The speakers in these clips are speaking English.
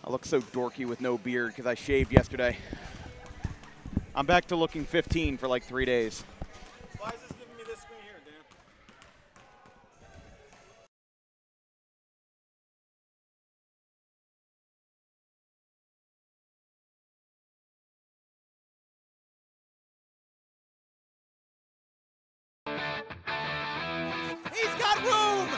I look so dorky with no beard because I shaved yesterday. I'm back to looking 15 for like 3 days. Why is this giving me this screen here, Dan? He's got room!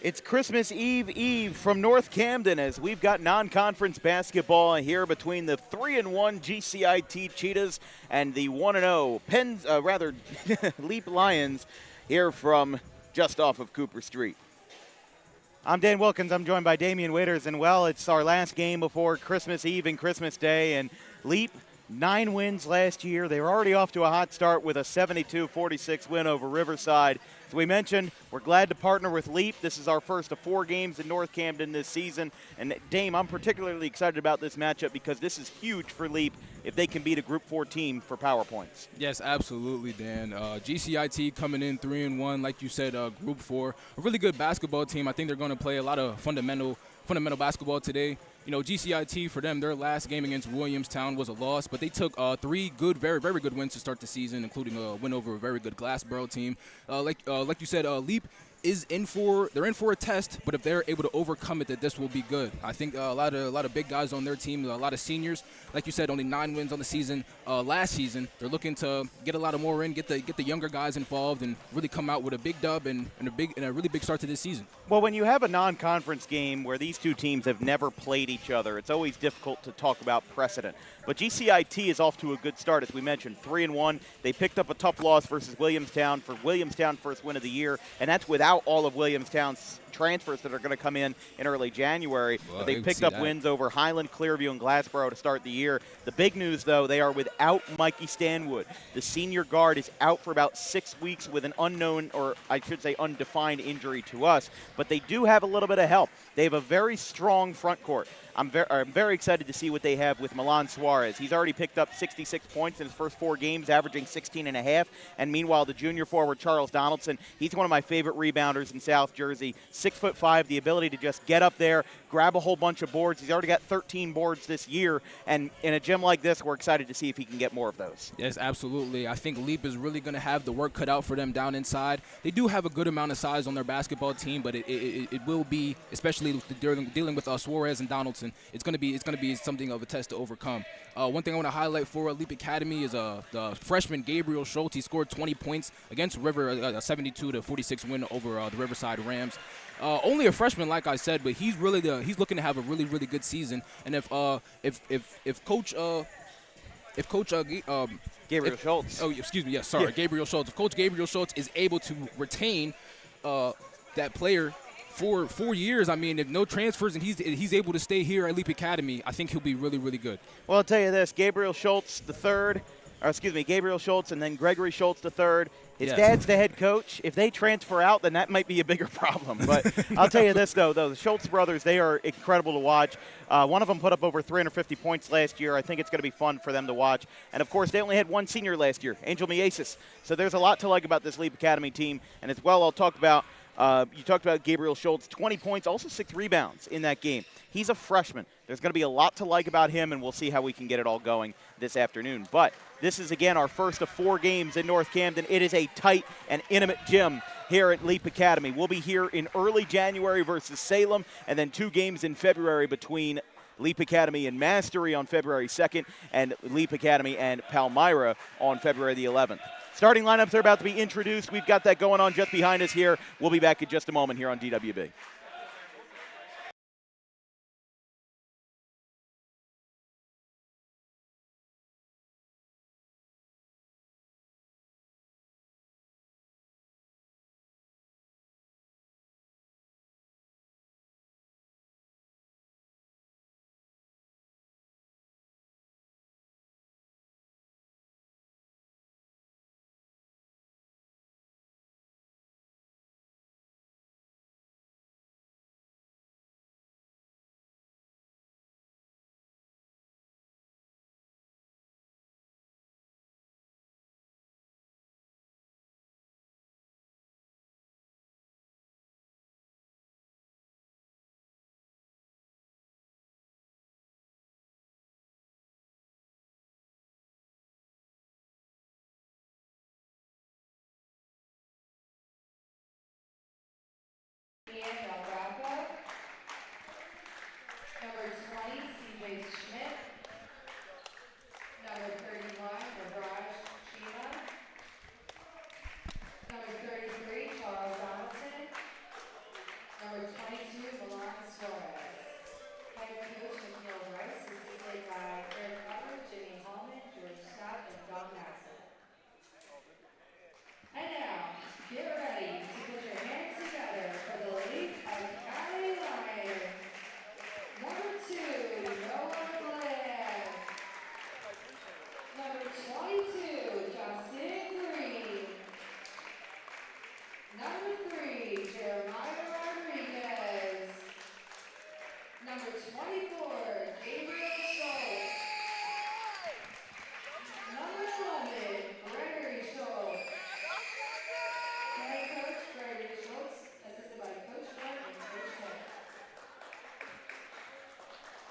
It's Christmas Eve from North Camden as we've got non-conference basketball here between the 3-1 GCIT Cheetahs and the 1-0 LEAP Lions here from just off of Cooper Street. I'm Dan Wilkins. I'm joined by Damian Waiters, and well, it's our last game before Christmas Eve and Christmas Day, and LEAP 9 wins last year. They were already off to a hot start with a 72-46 win over Riverside. As we mentioned, we're glad to partner with LEAP. This is our first of 4 games in North Camden this season. And Dame, I'm particularly excited about this matchup because this is huge for LEAP if they can beat a Group 4 team for power points. Yes, absolutely, Dan. GCIT coming in 3-1, like you said, Group 4. A really good basketball team. I think they're going to play a lot of fundamental basketball today. You know, GCIT, for them, their last game against Williamstown was a loss, but they took 3 good, very, very good wins to start the season, including a win over a very good Glassboro team. Like you said, LEAP is in for a test, but if they're able to overcome it, that this will be good. I think a lot of big guys on their team, a lot of seniors. Like you said, only 9 wins on the season. Last season, they're looking to get a lot of more in, get the younger guys involved, and really come out with a big dub and a really big start to this season. Well, when you have a non-conference game where these two teams have never played each other, it's always difficult to talk about precedent. But GCIT is off to a good start, as we mentioned, 3-1. They picked up a tough loss versus Williamstown for Williamstown first win of the year, and that's without all of Williamstown's transfers that are going to come in early January. Well, but they picked up wins over Highland, Clearview, and Glassboro to start the year. The big news, though, they are without Mikey Stanwood. The senior guard is out for about 6 weeks with an unknown, or I should say undefined injury to us, but they do have a little bit of help. They have a very strong front court. I'm very excited to see what they have with Milan Suarez. He's already picked up 66 points in his first 4 games, averaging 16.5. And meanwhile, the junior forward, Charles Donaldson, he's one of my favorite rebounders in South Jersey. 6'5", the ability to just get up there, grab a whole bunch of boards. He's already got 13 boards this year. And in a gym like this, we're excited to see if he can get more of those. Yes, absolutely. I think LEAP is really going to have the work cut out for them down inside. They do have a good amount of size on their basketball team, but it will be, especially dealing with Suarez and Donaldson, it's going to be something of a test to overcome. One thing I want to highlight for LEAP Academy is the freshman Gabriel Schultz. He scored 20 points against River, a 72-46 win over the Riverside Rams. Only a freshman, like I said, but he's looking to have a really, really good season. And if Coach Gabriel Schultz. Oh, excuse me. Yes, sorry, yeah. Gabriel Schultz. If Coach Gabriel Schultz is able to retain that player for 4 years, I mean, if no transfers and he's able to stay here at LEAP Academy, I think he'll be really, really good. Well, I'll tell you this: Gabriel Schultz Gabriel Schultz and then Gregory Schultz III. His dad's the head coach. If they transfer out, then that might be a bigger problem. But I'll tell you this, though, the Schultz brothers, they are incredible to watch. One of them put up over 350 points last year. I think it's going to be fun for them to watch. And, of course, they only had one senior last year, Angel Miesis. So there's a lot to like about this LEAP Academy team. And as well, I'll talk about you talked about Gabriel Schultz, 20 points, also 6 rebounds in that game. He's a freshman. There's going to be a lot to like about him, and we'll see how we can get it all going this afternoon. But this is, again, our first of 4 games in North Camden. It is a tight and intimate gym here at LEAP Academy. We'll be here in early January versus Salem, and then 2 games in February between LEAP Academy and Mastery on February 2nd, and LEAP Academy and Palmyra on February the 11th. Starting lineups are about to be introduced. We've got that going on just behind us here. We'll be back in just a moment here on DWB.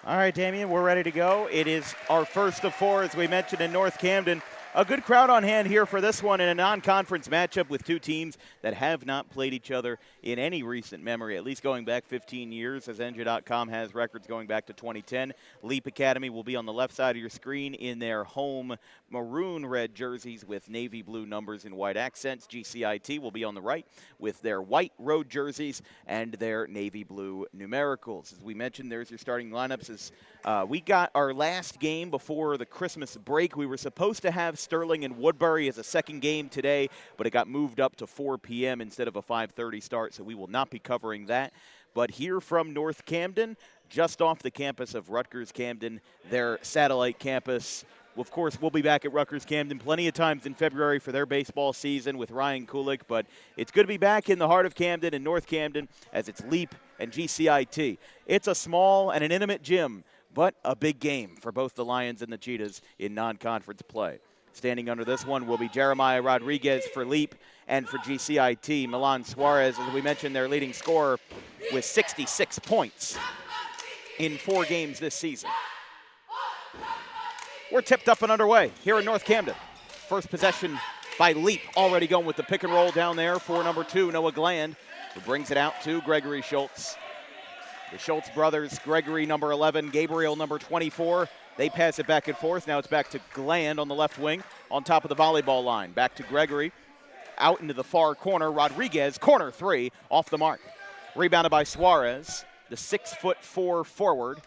All right, Damian, we're ready to go. It is our first of four, as we mentioned, in North Camden. A good crowd on hand here for this one in a non-conference matchup with two teams that have not played each other in any recent memory, at least going back 15 years, as NJ.com has records going back to 2010. LEAP Academy will be on the left side of your screen in their home maroon-red jerseys with navy blue numbers and white accents. GCIT will be on the right with their white road jerseys and their navy blue numericals. As we mentioned, there's your starting lineups. As we got our last game before the Christmas break, we were supposed to have Sterling and Woodbury as a second game today, but it got moved up to 4 p.m. instead of a 5:30 start, so we will not be covering that. But here from North Camden, just off the campus of Rutgers Camden, their satellite campus. Of course, we'll be back at Rutgers Camden plenty of times in February for their baseball season with Ryan Kulik, but it's good to be back in the heart of Camden and North Camden as it's LEAP and GCIT. It's a small and an intimate gym, but a big game for both the Lions and the Cheetahs in non-conference play. Standing under this one will be Jeremiah Rodriguez for LEAP, and for GCIT, Milan Suarez, as we mentioned, their leading scorer with 66 points in 4 games this season. We're tipped up and underway here in North Camden. First possession by LEAP, already going with the pick and roll down there for number 2, Noah Gland, who brings it out to Gregory Schultz. The Schultz brothers, Gregory number 11, Gabriel number 24. They pass it back and forth. Now it's back to Gland on the left wing on top of the volleyball line. Back to Gregory, out into the far corner. Rodriguez, corner 3, off the mark. Rebounded by Suarez, the 6'4" forward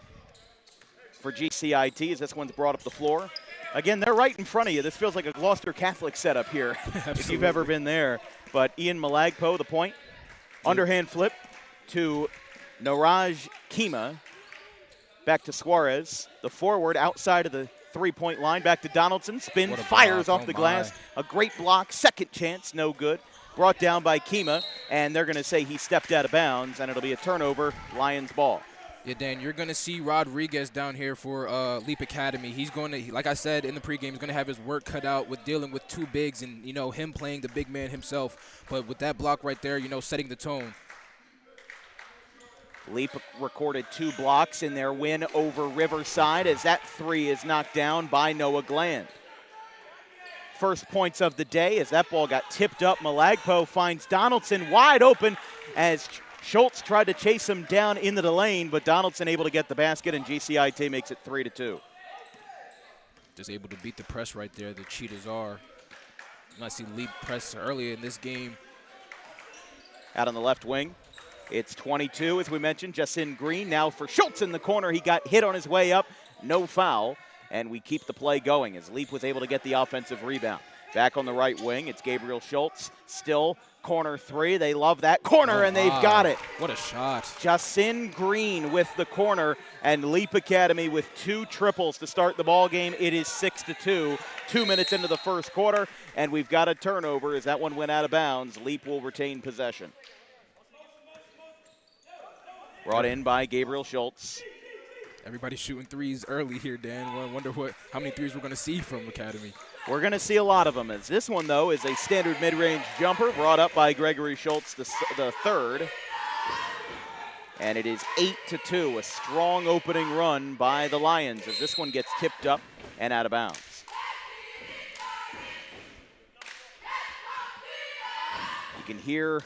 for GCIT as this one's brought up the floor. Again, they're right in front of you. This feels like a Gloucester Catholic setup here, if you've ever been there. But Ian Malagpo, the point. Underhand flip to Niraj Kima. Back to Suarez, the forward outside of the three-point line. Back to Donaldson, spin, fires off the glass. A great block, second chance, no good. Brought down by Kima, and they're going to say he stepped out of bounds, and it'll be a turnover, Lions ball. Yeah, Dan, you're going to see Rodriguez down here for LEAP Academy. He's going to, like I said in the pregame, he's going to have his work cut out with dealing with 2 bigs and, you know, him playing the big man himself. But with that block right there, you know, setting the tone. LEAP recorded 2 blocks in their win over Riverside as that 3 is knocked down by Noah Gland. First points of the day as that ball got tipped up. Malagpo finds Donaldson wide open as Schultz tried to chase him down into the lane, but Donaldson able to get the basket, and GCIT makes it 3-2. Just able to beat the press right there, the Cheetahs are. I see LEAP press earlier in this game. Out on the left wing. It's 22, as we mentioned, Justin Green. Now for Schultz in the corner. He got hit on his way up. No foul. And we keep the play going as LEAP was able to get the offensive rebound. Back on the right wing, it's Gabriel Schultz. Still corner 3. They love that corner, and they've got it. What a shot. Justin Green with the corner, and LEAP Academy with 2 triples to start the ball game. It is 6-2, 2 minutes into the first quarter, and we've got a turnover as that one went out of bounds. LEAP will retain possession. Brought in by Gabriel Schultz. Everybody's shooting threes early here, Dan. I wonder how many threes we're going to see from Academy. We're going to see a lot of them. As this one, though, is a standard mid-range jumper brought up by Gregory Schultz, the third. And it is 8-2, a strong opening run by the Lions as this one gets tipped up and out of bounds. You can hear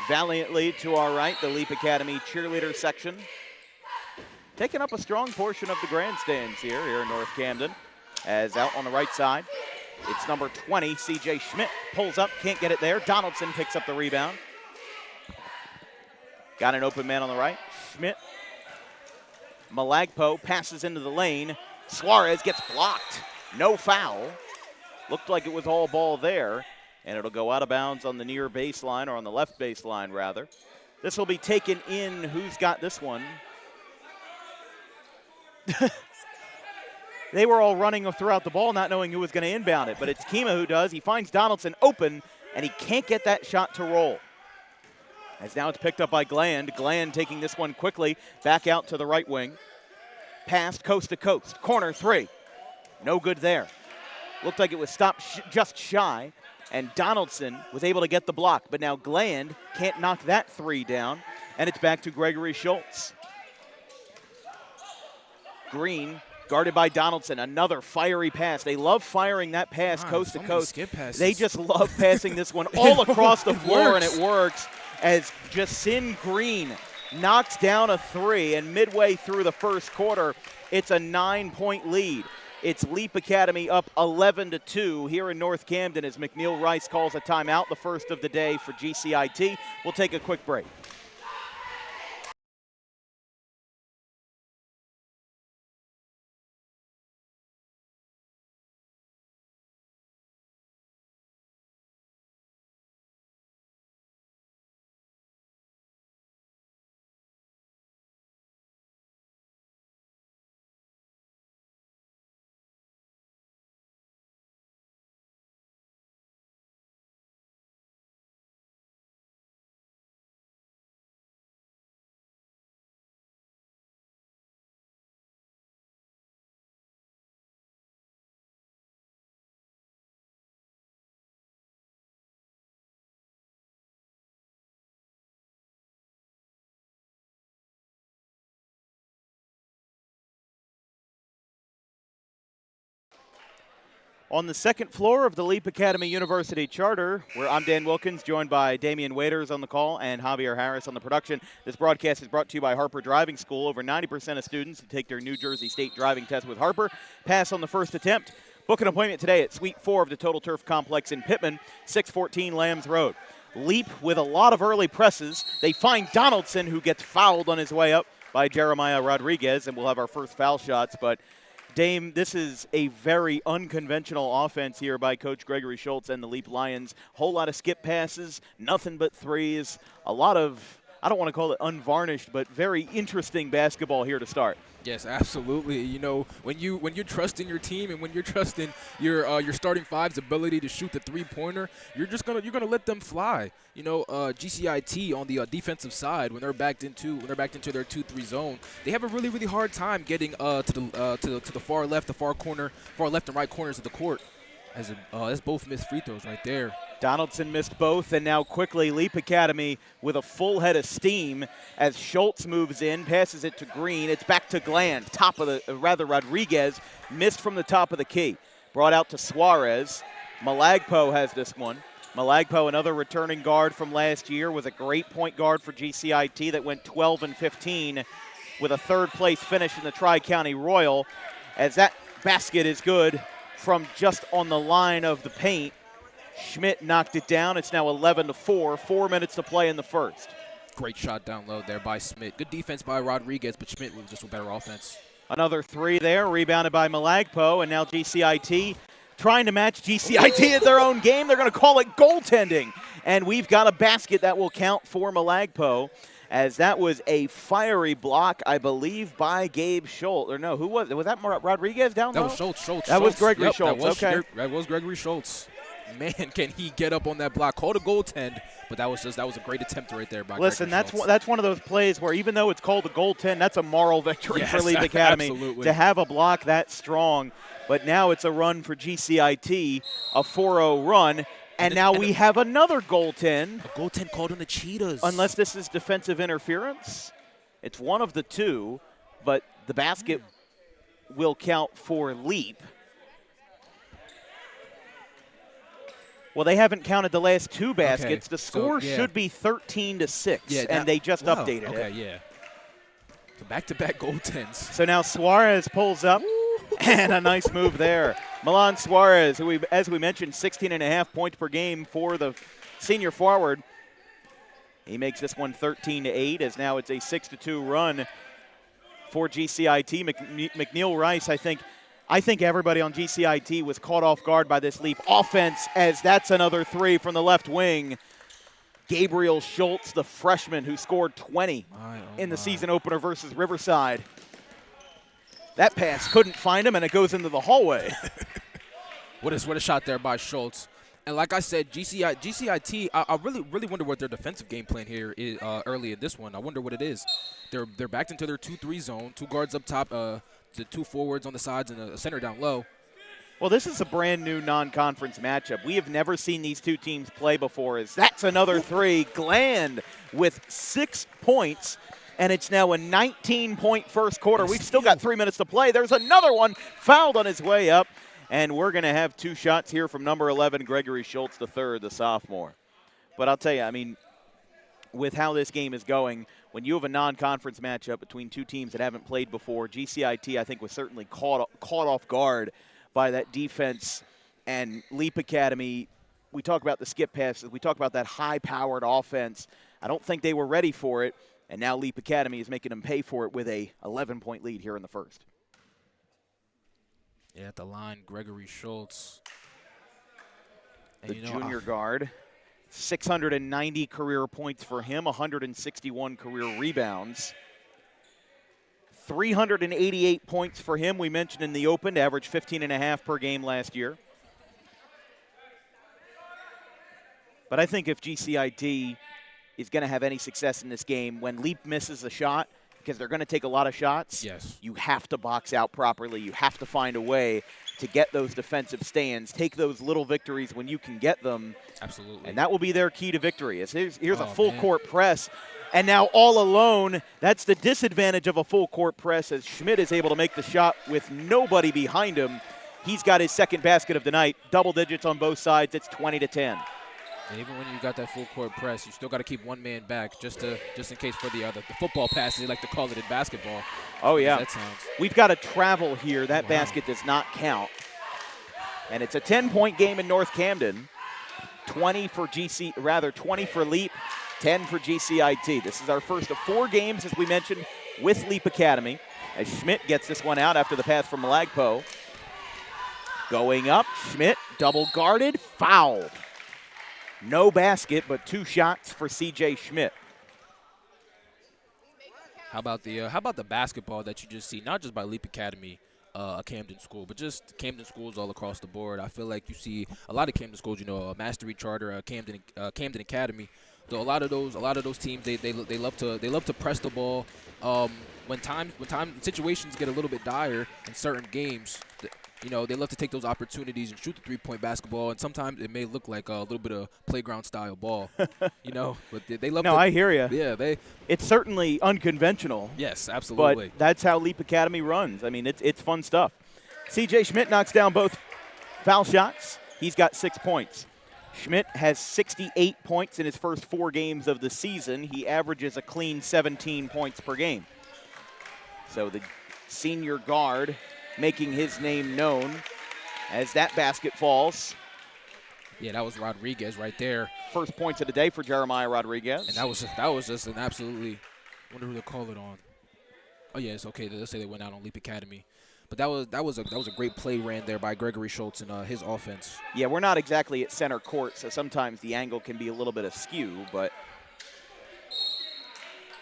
valiantly to our right, the LEAP Academy cheerleader section. Taking up a strong portion of the grandstands here in North Camden. As out on the right side, it's number 20, CJ Schmidt, pulls up, can't get it there. Donaldson picks up the rebound. Got an open man on the right. Schmidt. Malagpo passes into the lane. Suarez gets blocked. No foul. Looked like it was all ball there. And it'll go out of bounds on the near baseline, or on the left baseline, rather. This will be taken in. Who's got this one? They were all running throughout the ball, not knowing who was going to inbound it. But it's Kima who does. He finds Donaldson open, and he can't get that shot to roll. As now it's picked up by Gland. Gland taking this one quickly back out to the right wing. Passed coast to coast. Corner three. No good there. Looked like it was stopped just shy. And Donaldson was able to get the block. But now Gland can't knock that three down. And it's back to Gregory Schultz. Green guarded by Donaldson. Another fiery pass. They love firing that pass coast to coast. They just love passing this one all across the floor, and it works. As Jacin Green knocks down a three, and midway through the first quarter, it's a 9-point lead. It's LEAP Academy up 11-2 here in North Camden as McNeil Rice calls a timeout, the first of the day for GCIT. We'll take a quick break. On the second floor of the LEAP Academy University Charter, where I'm Dan Wilkins, joined by Damian Waiters on the call and Javier Harris on the production. This broadcast is brought to you by Harper Driving School. Over 90% of students who take their New Jersey State driving test with Harper pass on the first attempt. Book an appointment today at Suite 4 of the Total Turf Complex in Pittman, 614 Lambs Road. LEAP with a lot of early presses. They find Donaldson, who gets fouled on his way up by Jeremiah Rodriguez, and we'll have our first foul shots. But Dame, this is a very unconventional offense here by Coach Gregory Schultz and the LEAP Lions. Whole lot of skip passes, nothing but threes, a lot of, I don't want to call it unvarnished, but very interesting basketball here to start. Yes, absolutely. You know, when you're trusting your team and when you're trusting your starting five's ability to shoot the three-pointer, you're gonna let them fly. You know, GCIT on the defensive side, when they're backed into their 2-3 zone, they have a really hard time getting to the far left, far left and right corners of the court. That's both missed free throws right there. Donaldson missed both, and now quickly LEAP Academy with a full head of steam as Schultz moves in, passes it to Green. It's back to Gland, Rodriguez missed from the top of the key. Brought out to Suarez. Malagpo has this one. Malagpo, another returning guard from last year, was a great point guard for GCIT that went 12-15 with a third-place finish in the Tri-County Royal, as that basket is good from just on the line of the paint. Schmidt knocked it down. It's now 11-4. 4 minutes to play in the first. Great shot down low there by Schmidt. Good defense by Rodriguez, but Schmidt was just a better offense. Another three there, rebounded by Malagpo, and now GCIT trying to match GCIT at their own game. They're going to call it goaltending, and we've got a basket that will count for Malagpo, as that was a fiery block, I believe, by Gabe Schultz. Or no, who was it? Was that Rodriguez down low? That was Schultz. That was Gregory Schultz. That was Gregory Schultz. Man, can he get up on that block? Called a goaltend, but that was a great attempt right there by Listen, Gregory Schultz. that's one of those plays where even though it's called a goaltend, that's a moral victory for LEAP Academy to have a block that strong. But now it's a run for GCIT, a 4-0 run. And now we have another goaltend. A goaltend called on the Cheetahs. Unless this is defensive interference. It's one of the two, but the basket will count for LEAP. Well, they haven't counted the last 2 baskets. Okay. The score should be 13-6, and they just updated it. Okay, yeah. So back-to-back goaltends. So now Suarez pulls up, and a nice move there. Milan Suarez, who, as we mentioned, 16.5 points per game for the senior forward. He makes this one 13-8, as now it's a 6-2 run for GCIT. McNeil Rice, I think everybody on GCIT was caught off guard by this LEAP offense, as that's another 3 from the left wing. Gabriel Schultz, the freshman who scored 20 in the season opener versus Riverside. That pass couldn't find him, and it goes into the hallway. What a shot there by Schultz. And like I said, GCIT, I really wonder what their defensive game plan here is early in this one. I wonder what it is. They're backed into their 2-3 zone, 2 guards up top, the 2 forwards on the sides, and a center down low. Well, this is a brand new non-conference matchup. We have never seen these 2 teams play before. As that's another 3. Gland with 6 points, and it's now a 19-point first quarter. We've still got 3 minutes to play. There's another one fouled on his way up, and we're going to have 2 shots here from number 11, Gregory Schultz III, the sophomore. But I'll tell you, I mean, with how this game is going, when you have a non-conference matchup between 2 teams that haven't played before, GCIT, I think, was certainly caught off guard by that defense. And LEAP Academy, we talk about the skip passes, we talk about that high-powered offense. I don't think they were ready for it, and now LEAP Academy is making them pay for it with a 11-point lead here in the first. Yeah, at the line, Gregory Schultz. And the junior guard, 690 career points for him, 161 career rebounds. 388 points for him. We mentioned in the open, averaged 15.5 per game last year. But I think if GCIT is going to have any success in this game, when LEAP misses a shot, because they're going to take a lot of shots, you have to box out properly. You have to find a way to get those defensive stands, take those little victories when you can get them. Absolutely. And that will be their key to victory. Here's a full-court press. And now all alone, that's the disadvantage of a full-court press, as Schmidt is able to make the shot with nobody behind him. He's got his second basket of the night, double digits on both sides. It's 20-10. And even when you got that full-court press, you still got to keep one man back just in case for the football passes, they like to call it in basketball. Oh, yeah. That sounds. We've got a travel here. That basket does not count. And it's a 10-point game in North Camden. 20 for LEAP. 10 for GCIT. This is our first of 4 games, as we mentioned, with LEAP Academy, as Schmidt gets this one out after the pass from Malagpo. Going up, Schmidt double guarded, fouled. No basket, but 2 shots for CJ Schmidt. How about the basketball that you just see, not just by LEAP Academy, a Camden school, but just Camden schools all across the board. I feel like you see a lot of Camden schools, Mastery Charter, Camden Academy. So a lot of those teams, they love to press the ball. When situations get a little bit dire in certain games, they love to take those opportunities and shoot the 3-point basketball. And sometimes it may look like a little bit of playground style ball, But they love. No, I hear you. Yeah, it's certainly unconventional. Yes, absolutely. But that's how LEAP Academy runs. I mean, it's fun stuff. CJ Schmidt knocks down both foul shots. He's got 6 points. Schmidt has 68 points in his first 4 games of the season. He averages a clean 17 points per game. So the senior guard making his name known as that basket falls. Yeah, that was Rodriguez right there. First points of the day for Jeremiah Rodriguez. And that was just an absolutely, I wonder who to call it on. Oh yeah, it's okay. Let's say they went out on LEAP Academy. But that was a great play ran there by Gregory Schultz and his offense. Yeah, we're not exactly at center court, so sometimes the angle can be a little bit askew, but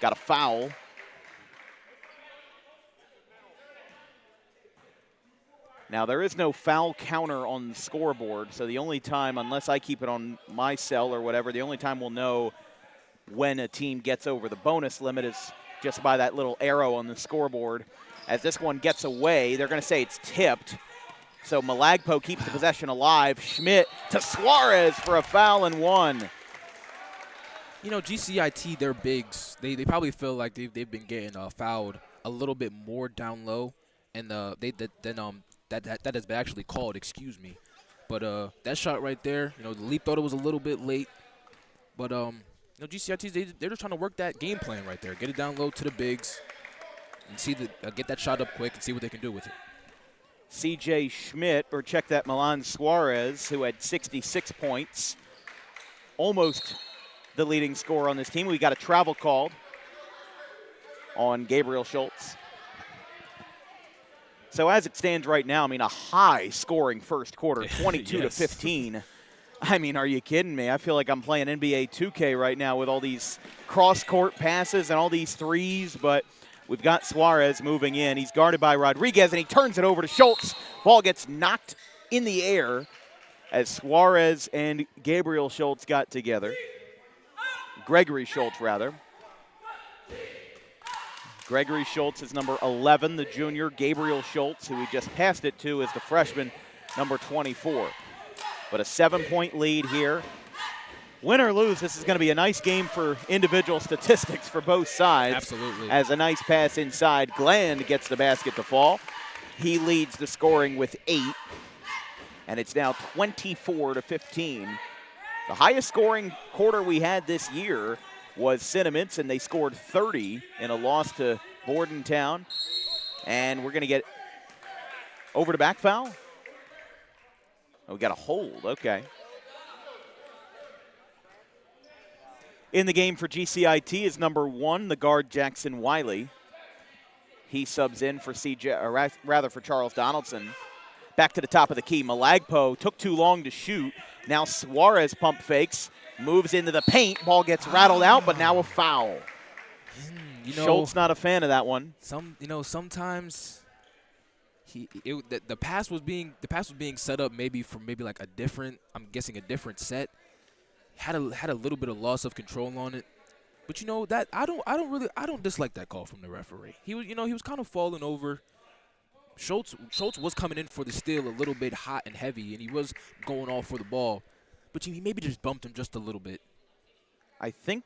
got a foul. Now, there is no foul counter on the scoreboard, so the only time, unless I keep it on my cell or whatever, the only time we'll know when a team gets over the bonus limit is just by that little arrow on the scoreboard. As this one gets away, they're going to say it's tipped. So Malagpo keeps the possession alive. Schmidt to Suarez for a foul and 1. GCIT, their bigs, they probably feel like they've been getting fouled a little bit more down low, and that has been actually called. Excuse me. But that shot right there, the leap thought it was a little bit late. But, GCITs, they're just trying to work that game plan right there. Get it down low to the bigs and get that shot up quick and see what they can do with it. C.J. Schmidt, or check that, Milan Suarez, who had 66 points, almost the leading scorer on this team. We got a travel called on Gabriel Schultz. So as it stands right now, a high-scoring first quarter, 22 to 15. Are you kidding me? I feel like I'm playing NBA 2K right now with all these cross-court passes and all these threes, but we've got Suarez moving in. He's guarded by Rodriguez, and he turns it over to Schultz. Ball gets knocked in the air as Suarez and Gabriel Schultz got together. Gregory Schultz, rather. Gregory Schultz is number 11, the junior. Gabriel Schultz, who we just passed it to, is the freshman, number 24. But a 7-point lead here. Win or lose, this is going to be a nice game for individual statistics for both sides. Absolutely. As a nice pass inside, Gland gets the basket to fall. He leads the scoring with 8, and it's now 24 to 15. The highest scoring quarter we had this year was Cinnaminson. They scored 30 in a loss to Bordentown. And we're going to get over to back foul. Oh, we got a hold. Okay. In the game for GCIT is number 1, the guard Jackson Wiley. He subs in for for Charles Donaldson. Back to the top of the key. Malagpo took too long to shoot. Now Suarez pump fakes, moves into the paint. Ball gets rattled out, but now a foul. Schultz not a fan of that one. Sometimes the pass was being set up for like a different set. Had a little bit of loss of control on it. But that I don't dislike that call from the referee. He was kind of falling over. Schultz was coming in for the steal a little bit hot and heavy, and he was going all for the ball. But he maybe just bumped him just a little bit. I think,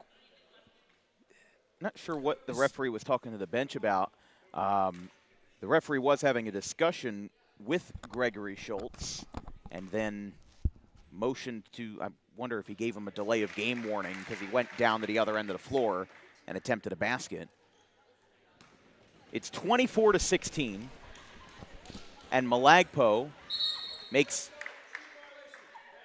not sure what the referee was talking to the bench about. The referee was having a discussion with Gregory Schultz and then motioned to, I wonder if he gave him a delay of game warning because he went down to the other end of the floor and attempted a basket. It's 24 to 16. And Malagpo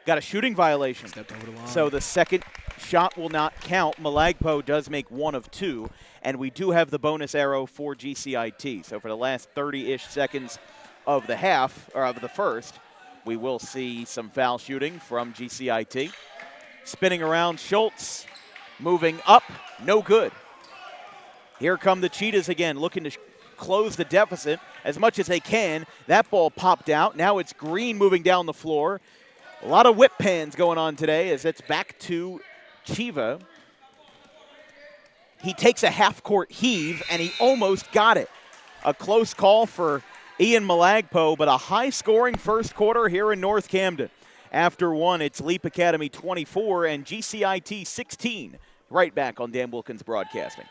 got a shooting violation. Stepped over the line. So the second shot will not count. Malagpo does make 1 of 2, and we do have the bonus arrow for GCIT. So for the last 30-ish seconds of the half, or of the first, we will see some foul shooting from GCIT. Spinning around, Schultz moving up, no good. Here come the Cheetahs again, looking to close the deficit as much as they can. That ball popped out. Now it's Green moving down the floor. A lot of whip pans going on today as it's back to Chiva. He takes a half-court heave, and he almost got it. A close call for Ian Malagpo, but a high-scoring first quarter here in North Camden. After 1, it's LEAP Academy 24 and GCIT 16. Right back on Dan Wilkins Broadcasting.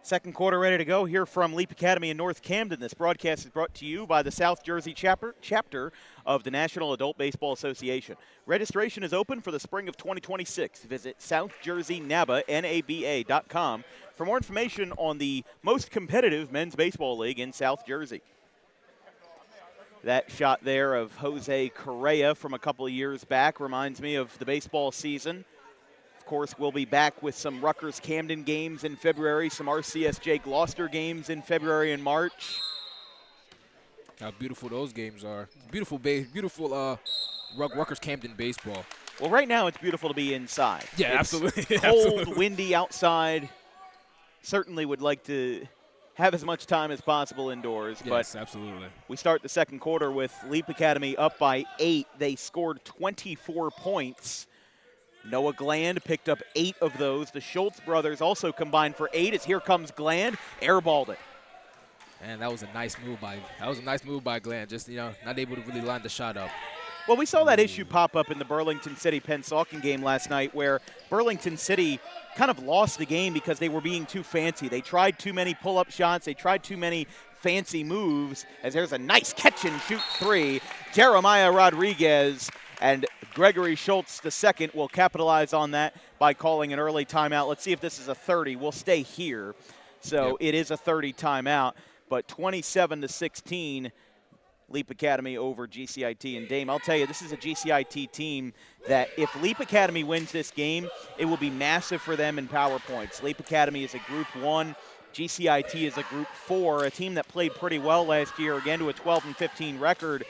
Second quarter ready to go here from LEAP Academy in North Camden. This broadcast is brought to you by the South Jersey chapter of the National Adult Baseball Association. Registration is open for the spring of 2026. Visit SouthJerseyNABA.com for more information on the most competitive men's baseball league in South Jersey. That shot there of Jose Correa from a couple of years back reminds me of the baseball season. Of course, we'll be back with some Rutgers-Camden games in February, some RCSJ Gloucester games in February and March. How beautiful those games are. Beautiful Rutgers-Camden baseball. Well, right now it's beautiful to be inside. Yeah, it's absolutely. cold, Absolutely. windy outside. Certainly would like to have as much time as possible indoors. Yes, but absolutely. we start the second quarter with LEAP Academy up by 8. They scored 24 points. Noah Gland picked up 8 of those. The Schultz brothers also combined for 8 as here comes Gland, airballed it. And that was a nice move by Gland. Just, not able to really line the shot up. Well, we saw that issue pop up in the Burlington City-Pennsauken game last night where Burlington City kind of lost the game because they were being too fancy. They tried too many pull-up shots. They tried too many fancy moves as there's a nice catch-and-shoot 3. Jeremiah Rodriguez and Gregory Schultz II will capitalize on that by calling an early timeout. Let's see if this is a 30. We'll stay here. So It is a 30 timeout, but 27-16, LEAP Academy over GCIT and Dame. I'll tell you, this is a GCIT team that if LEAP Academy wins this game, it will be massive for them in power points. LEAP Academy is a Group 1. GCIT is a Group 4, a team that played pretty well last year, again to a 12-15 record.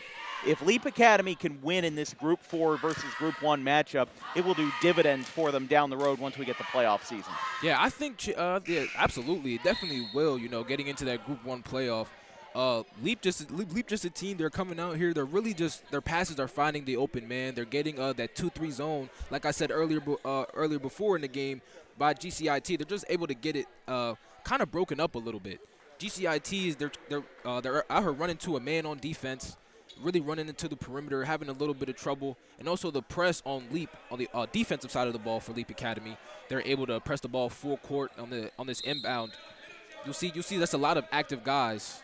If LEAP Academy can win in this Group 4 versus Group 1 matchup, it will do dividends for them down the road once we get the playoff season. Yeah, I think, absolutely. It definitely will, getting into that Group 1 playoff. LEAP just a team. They're coming out here. They're really just, their passes are finding the open man. They're getting that 2-3 zone. Like I said earlier before in the game by GCIT, they're just able to get it kind of broken up a little bit. GCIT is they're out here running to a man on defense, really running into the perimeter, having a little bit of trouble, and also the press on LEAP on the defensive side of the ball for LEAP Academy. They're able to press the ball full court on this inbound. You'll see that's a lot of active guys.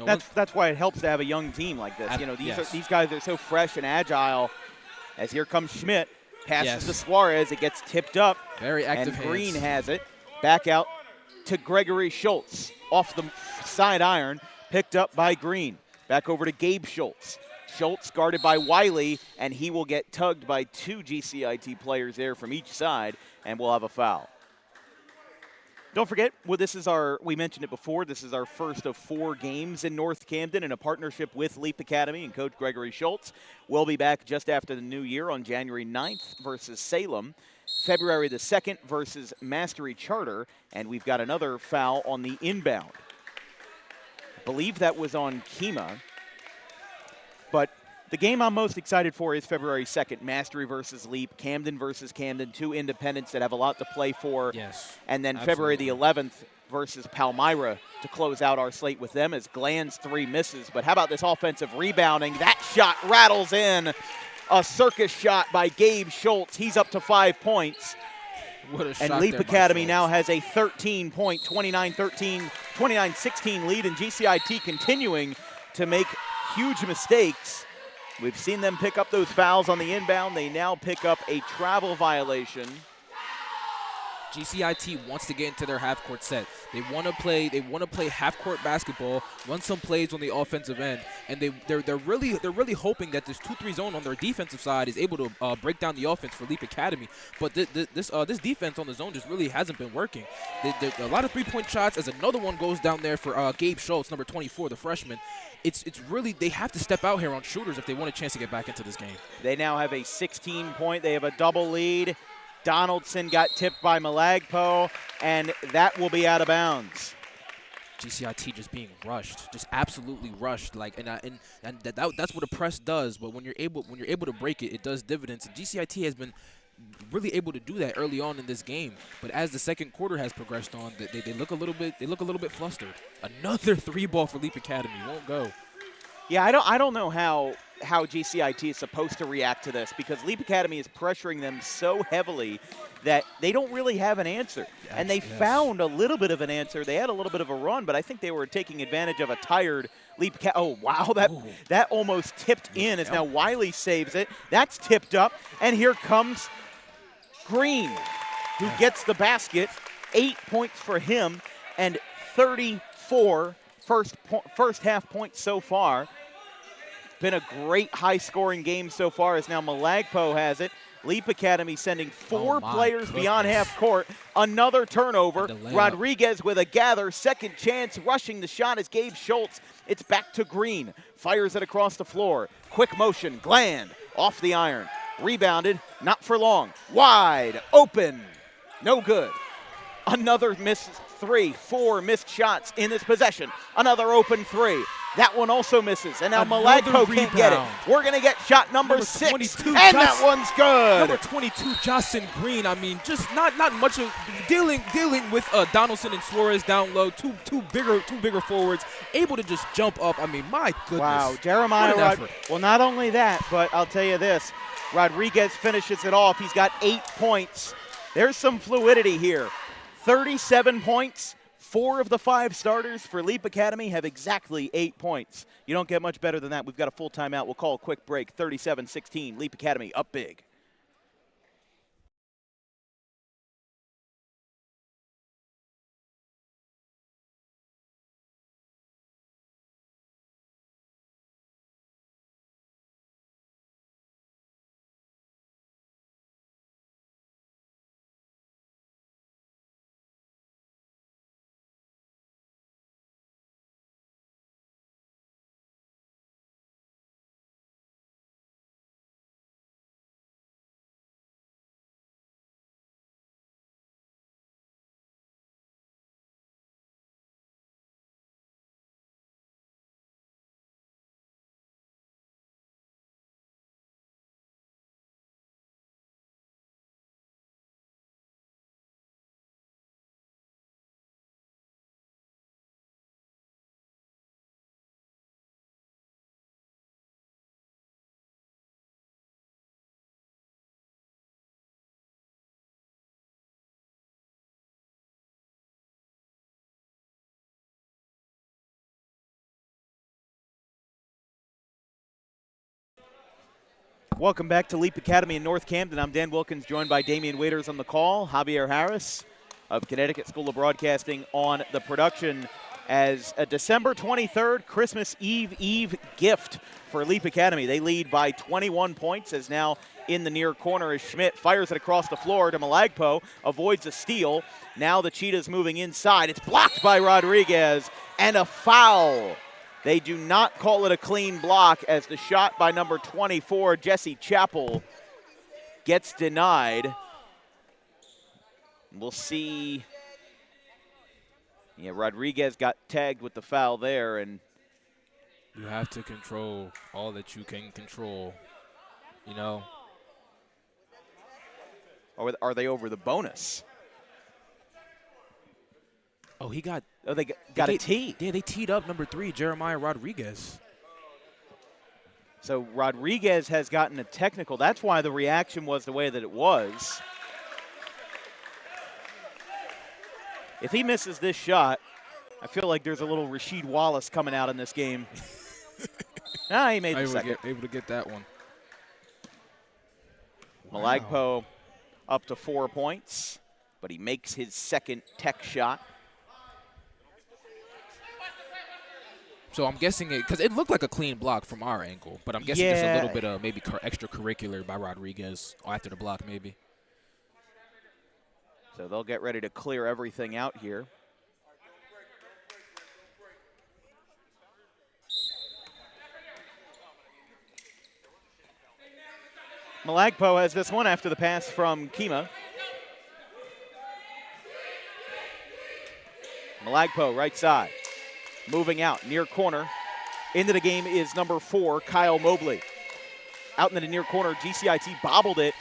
That's why it helps to have a young team like this. These guys are so fresh and agile. As here comes Schmidt, passes to Suarez. It gets tipped up. Very active and Green hands. has it. Back out to Gregory Schultz off the side iron, picked up by Green. Back over to Gabe Schultz. Schultz guarded by Wiley, and he will get tugged by 2 GCIT players there from each side, and we'll have a foul. Don't forget, we mentioned it before, this is our first of 4 games in North Camden in a partnership with LEAP Academy and Coach Gregory Schultz. We'll be back just after the new year on January 9th versus Salem, February the 2nd versus Mastery Charter, and we've got another foul on the inbound. I believe that was on Kima, but the game I'm most excited for is February 2nd, Mastery versus LEAP, Camden versus Camden, 2 independents that have a lot to play for. Yes. And then Absolutely. February the 11th versus Palmyra to close out our slate with them as Gland's 3 misses. But how about this offensive rebounding? That shot rattles in. A circus shot by Gabe Schultz. He's up to 5 points. What a shot. And LEAP Academy now has a 13-point, 29-16 lead, and GCIT continuing to make huge mistakes. We've seen them pick up those fouls on the inbound. They now pick up a travel violation. GCIT wants to get into their half-court set. They want to play half-court basketball, run some plays on the offensive end, and they're really hoping that this 2-3 zone on their defensive side is able to break down the offense for LEAP Academy. But this defense on the zone just really hasn't been working. A lot of 3-point shots as another one goes down there for Gabe Schultz, number 24, the freshman. It's really, they have to step out here on shooters if they want a chance to get back into this game. They now have a 16-point. They have a double lead. Donaldson got tipped by Malagpo, and that will be out of bounds. GCIT just being rushed, just absolutely rushed. That's what a press does. But when you're able to break it, it does dividends. And GCIT has been really able to do that early on in this game. But as the second quarter has progressed on, they look a little bit flustered. Another 3-ball for LEAP Academy won't go. Yeah, I don't know how how GCIT is supposed to react to this, because LEAP Academy is pressuring them so heavily that they don't really have an answer. And they found a little bit of an answer. They had a little bit of a run, but I think they were taking advantage of a tired LEAP Academy. Oh, wow, that almost tipped in as now Wiley saves it. That's tipped up, and here comes Green, who gets the basket. 8 points for him and 34 first half points so far. Been a great high-scoring game so far, as now Malagpo has it. LEAP Academy sending four players beyond half court. Another turnover. Rodriguez with a gather. Second chance. Rushing the shot is Gabe Schultz. It's back to Green. Fires it across the floor. Quick motion. Gland off the iron. Rebounded. Not for long. Wide open. No good. Another missed three. 4 missed shots in this possession. Another open 3. That one also misses, and now Malagpo can't get it. We're going to get shot number 6, and that one's good. Number 22, Justin Green. I mean, just not much of dealing with Donaldson and Suarez down low. Two bigger forwards, able to just jump up. I mean, my goodness. Wow, Jeremiah. Well, not only that, but I'll tell you this: Rodriguez finishes it off. He's got 8 points. There's some fluidity here. 37 points. 4 of the 5 starters for LEAP Academy have exactly 8 points. You don't get much better than that. We've got a full timeout. We'll call a quick break. 37-16, LEAP Academy up big. Welcome back to LEAP Academy in North Camden. I'm Dan Wilkins, joined by Damian Waiters on the call, Javier Harris of Connecticut School of Broadcasting on the production, as a December 23rd Christmas Eve gift for LEAP Academy. They lead by 21 points, as now in the near corner as Schmidt fires it across the floor to Malagpo, avoids a steal. Now the Cheetahs moving inside. It's blocked by Rodriguez, and a foul. They do not call it a clean block, as the shot by number 24, Jesse Chappell, gets denied. We'll see. Yeah, Rodriguez got tagged with the foul there, and you have to control all that you can control, you know. Or are they over the bonus? Oh, he got. Oh, they got a tee. Yeah, they teed up number 3, Jeremiah Rodriguez. So Rodriguez has gotten a technical. That's why the reaction was the way that it was. If he misses this shot, I feel like there's a little Rasheed Wallace coming out in this game. He made the second. Able to get that one. Malagpo up to 4 points, but he makes his second tech shot. So I'm guessing it, because it looked like a clean block from our angle, but I'm guessing there's a little bit of maybe extracurricular by Rodriguez after the block maybe. So they'll get ready to clear everything out here. Malagpo has this one after the pass from Kima. Malagpo, right side. Moving out, near corner. Into the game is number 4, Kyle Mobley. Out into the near corner, GCIT bobbled it.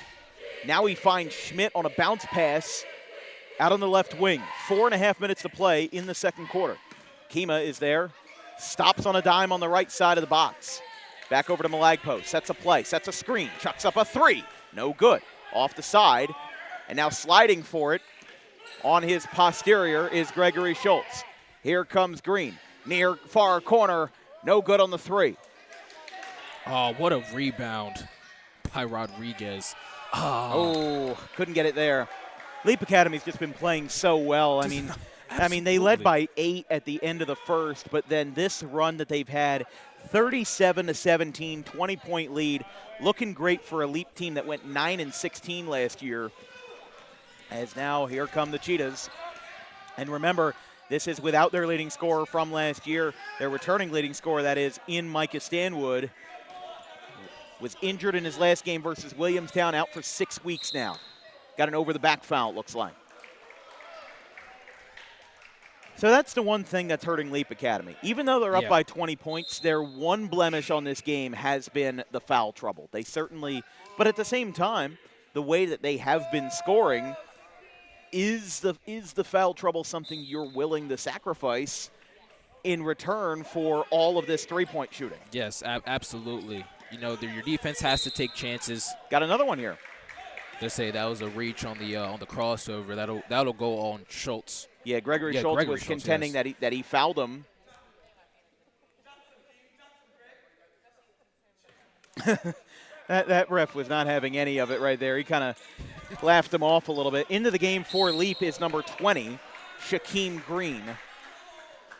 Now he finds Schmidt on a bounce pass out on the left wing. 4.5 minutes to play in the second quarter. Kima is there, stops on a dime on the right side of the box. Back over to Malagpo, sets a play, sets a screen, chucks up a three. No good. Off the side, and now sliding for it on his posterior is Gregory Schultz. Here comes Green, near far corner, no good on the three. Oh, what a rebound by Rodriguez. Oh, couldn't get it there. LEAP Academy's just been playing so well. I mean, they led by 8 at the end of the first, but then this run that they've had, 37-17, 20-point lead, looking great for a LEAP team that went 9-16 last year. As now here come the Cheetahs. And remember, this is without their leading scorer from last year. Their returning leading scorer, that is, in Micah Stanwood, was injured in his last game versus Williamstown, out for 6 weeks now. Got an over-the-back foul, it looks like. So that's the one thing that's hurting LEAP Academy. Even though they're up by 20 points, their one blemish on this game has been the foul trouble. They certainly, but at the same time, the way that they have been scoring, is the foul trouble something you're willing to sacrifice in return for all of this three-point shooting? Yes, absolutely. You know, your defense has to take chances. Got another one here. They say that was a reach on the crossover. That'll go on Schultz. Yeah, Gregory Schultz was contending that he fouled him. that ref was not having any of it right there. He kind of laughed him off a little bit. Into the game for LEAP is number 20, Shaquem Green.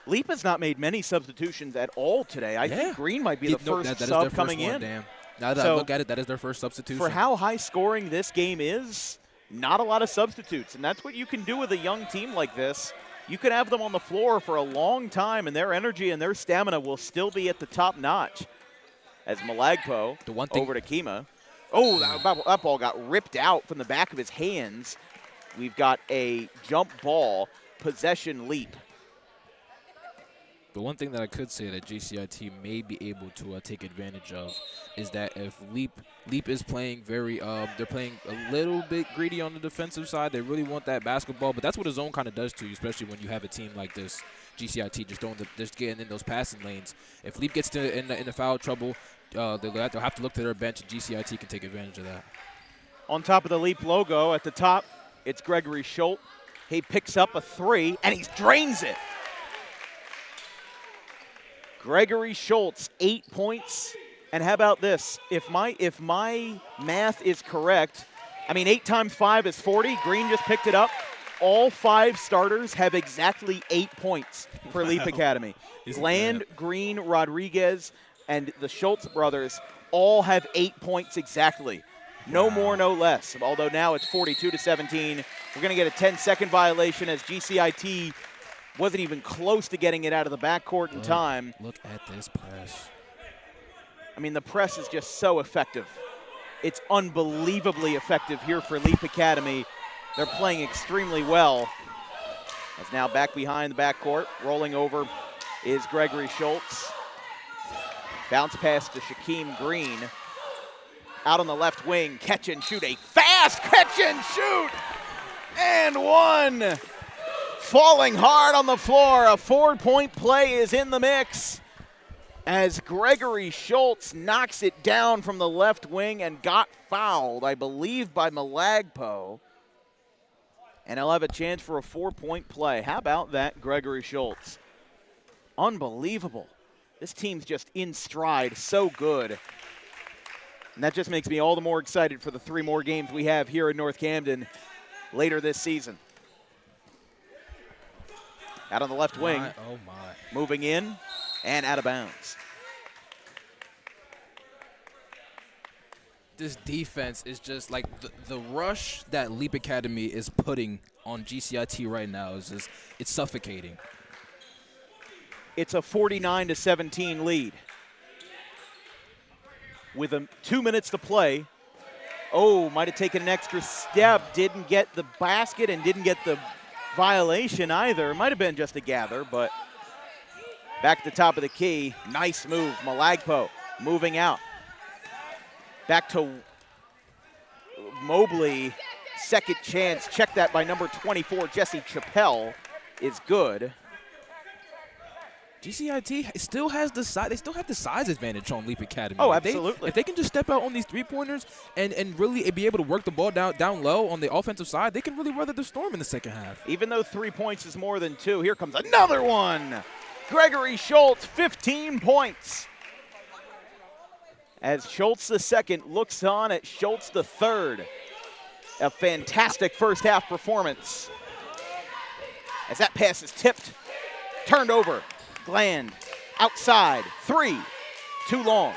LEAP has not made many substitutions at all today. I think Green might be the first sub coming in. Damn. Now that I look at it, that is their first substitution. For how high scoring this game is, not a lot of substitutes. And that's what you can do with a young team like this. You can have them on the floor for a long time, and their energy and their stamina will still be at the top notch. As Malagpo over to Kima. Oh, that ball got ripped out from the back of his hands. We've got a jump ball, possession LEAP. The one thing that I could say that GCIT may be able to take advantage of is that if LEAP is playing they're playing a little bit greedy on the defensive side. They really want that basketball, but that's what a zone kind of does to you, especially when you have a team like this. GCIT just getting in those passing lanes. If LEAP gets in the foul trouble, they'll have to look to their bench, and GCIT can take advantage of that. On top of the LEAP logo, at the top, it's Gregory Schultz. He picks up a three, and he drains it. Gregory Schultz, 8 points. And how about this? If my math is correct, 8 times 5 is 40. Green just picked it up. All 5 starters have exactly 8 points for LEAP Academy. Land, Green, Rodriguez, and the Schultz brothers all have 8 points exactly. No more, no less. Although now it's 42-17. We're going to get a 10-second violation as GCIT wasn't even close to getting it out of the backcourt in time. Look at this press. The press is just so effective. It's unbelievably effective here for LEAP Academy. They're playing extremely well. As now back behind the backcourt, rolling over is Gregory Schultz. Bounce pass to Shaquem Green. Out on the left wing, catch and shoot. A fast catch and shoot! And one! Falling hard on the floor. A 4-point play is in the mix as Gregory Schultz knocks it down from the left wing and got fouled, I believe, by Malagpo. And he'll have a chance for a 4-point play. How about that, Gregory Schultz? Unbelievable. This team's just in stride, so good. And that just makes me all the more excited for the 3 more games we have here in North Camden later this season. Out on the left wing. Oh my. Moving in and out of bounds. This defense is just like the rush that LEAP Academy is putting on GCIT right now is just, it's suffocating. It's a 49-17 lead. With 2 minutes to play. Oh, might have taken an extra step. Didn't get the basket and didn't get the violation either. It might have been just a gather, but back at the top of the key. Nice move. Malagpo moving out. Back to Mobley. Second chance. Check that by number 24, Jesse Chappelle, is good. GCIT still has the size. They still have the size advantage on Leap Academy. Oh, absolutely. If they can just step out on these three-pointers and really be able to work the ball down low on the offensive side, they can really weather the storm in the second half. Even though 3 points is more than 2, here comes another one. Gregory Schultz, 15 points. As Schultz the second looks on at Schultz the third. A fantastic first half performance. As that pass is tipped, turned over. Gland, outside, 3, too long.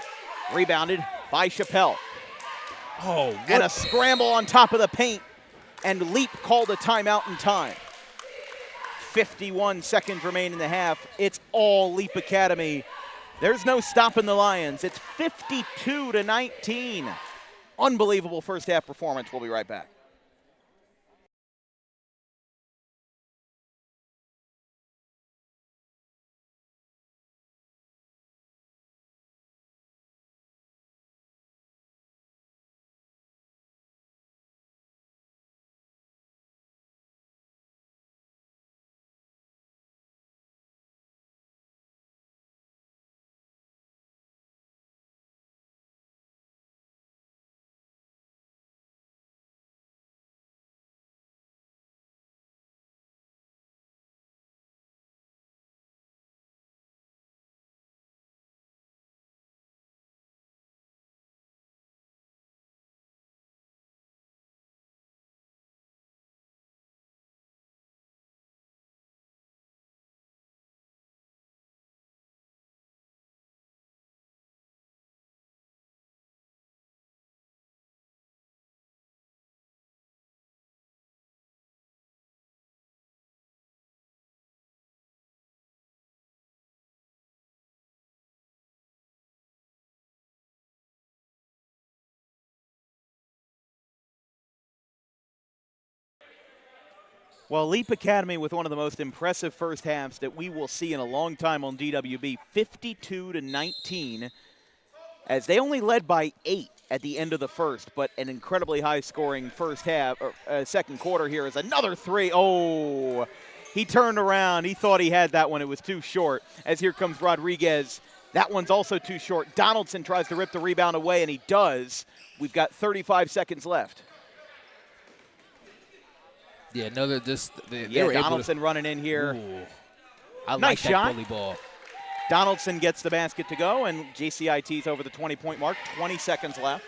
Rebounded by Chappelle. Oh, and a scramble on top of the paint, and Leap called a timeout in time. 51 seconds remain in the half. It's all Leap Academy. There's no stopping the Lions. It's 52-19. Unbelievable first half performance. We'll be right back. Well, Leap Academy with one of the most impressive first halves that we will see in a long time on DWB, 52-19, as they only led by 8 at the end of the first, but an incredibly high-scoring first half, or second quarter here is another 3. Oh, he turned around. He thought he had that one. It was too short, as here comes Rodriguez. That one's also too short. Donaldson tries to rip the rebound away, and he does. We've got 35 seconds left. Yeah, no, they were Donaldson running in here. Ooh, I nice like that shot. bully ball. Donaldson gets the basket to go, and GCIT's over the 20-point mark. 20 seconds left.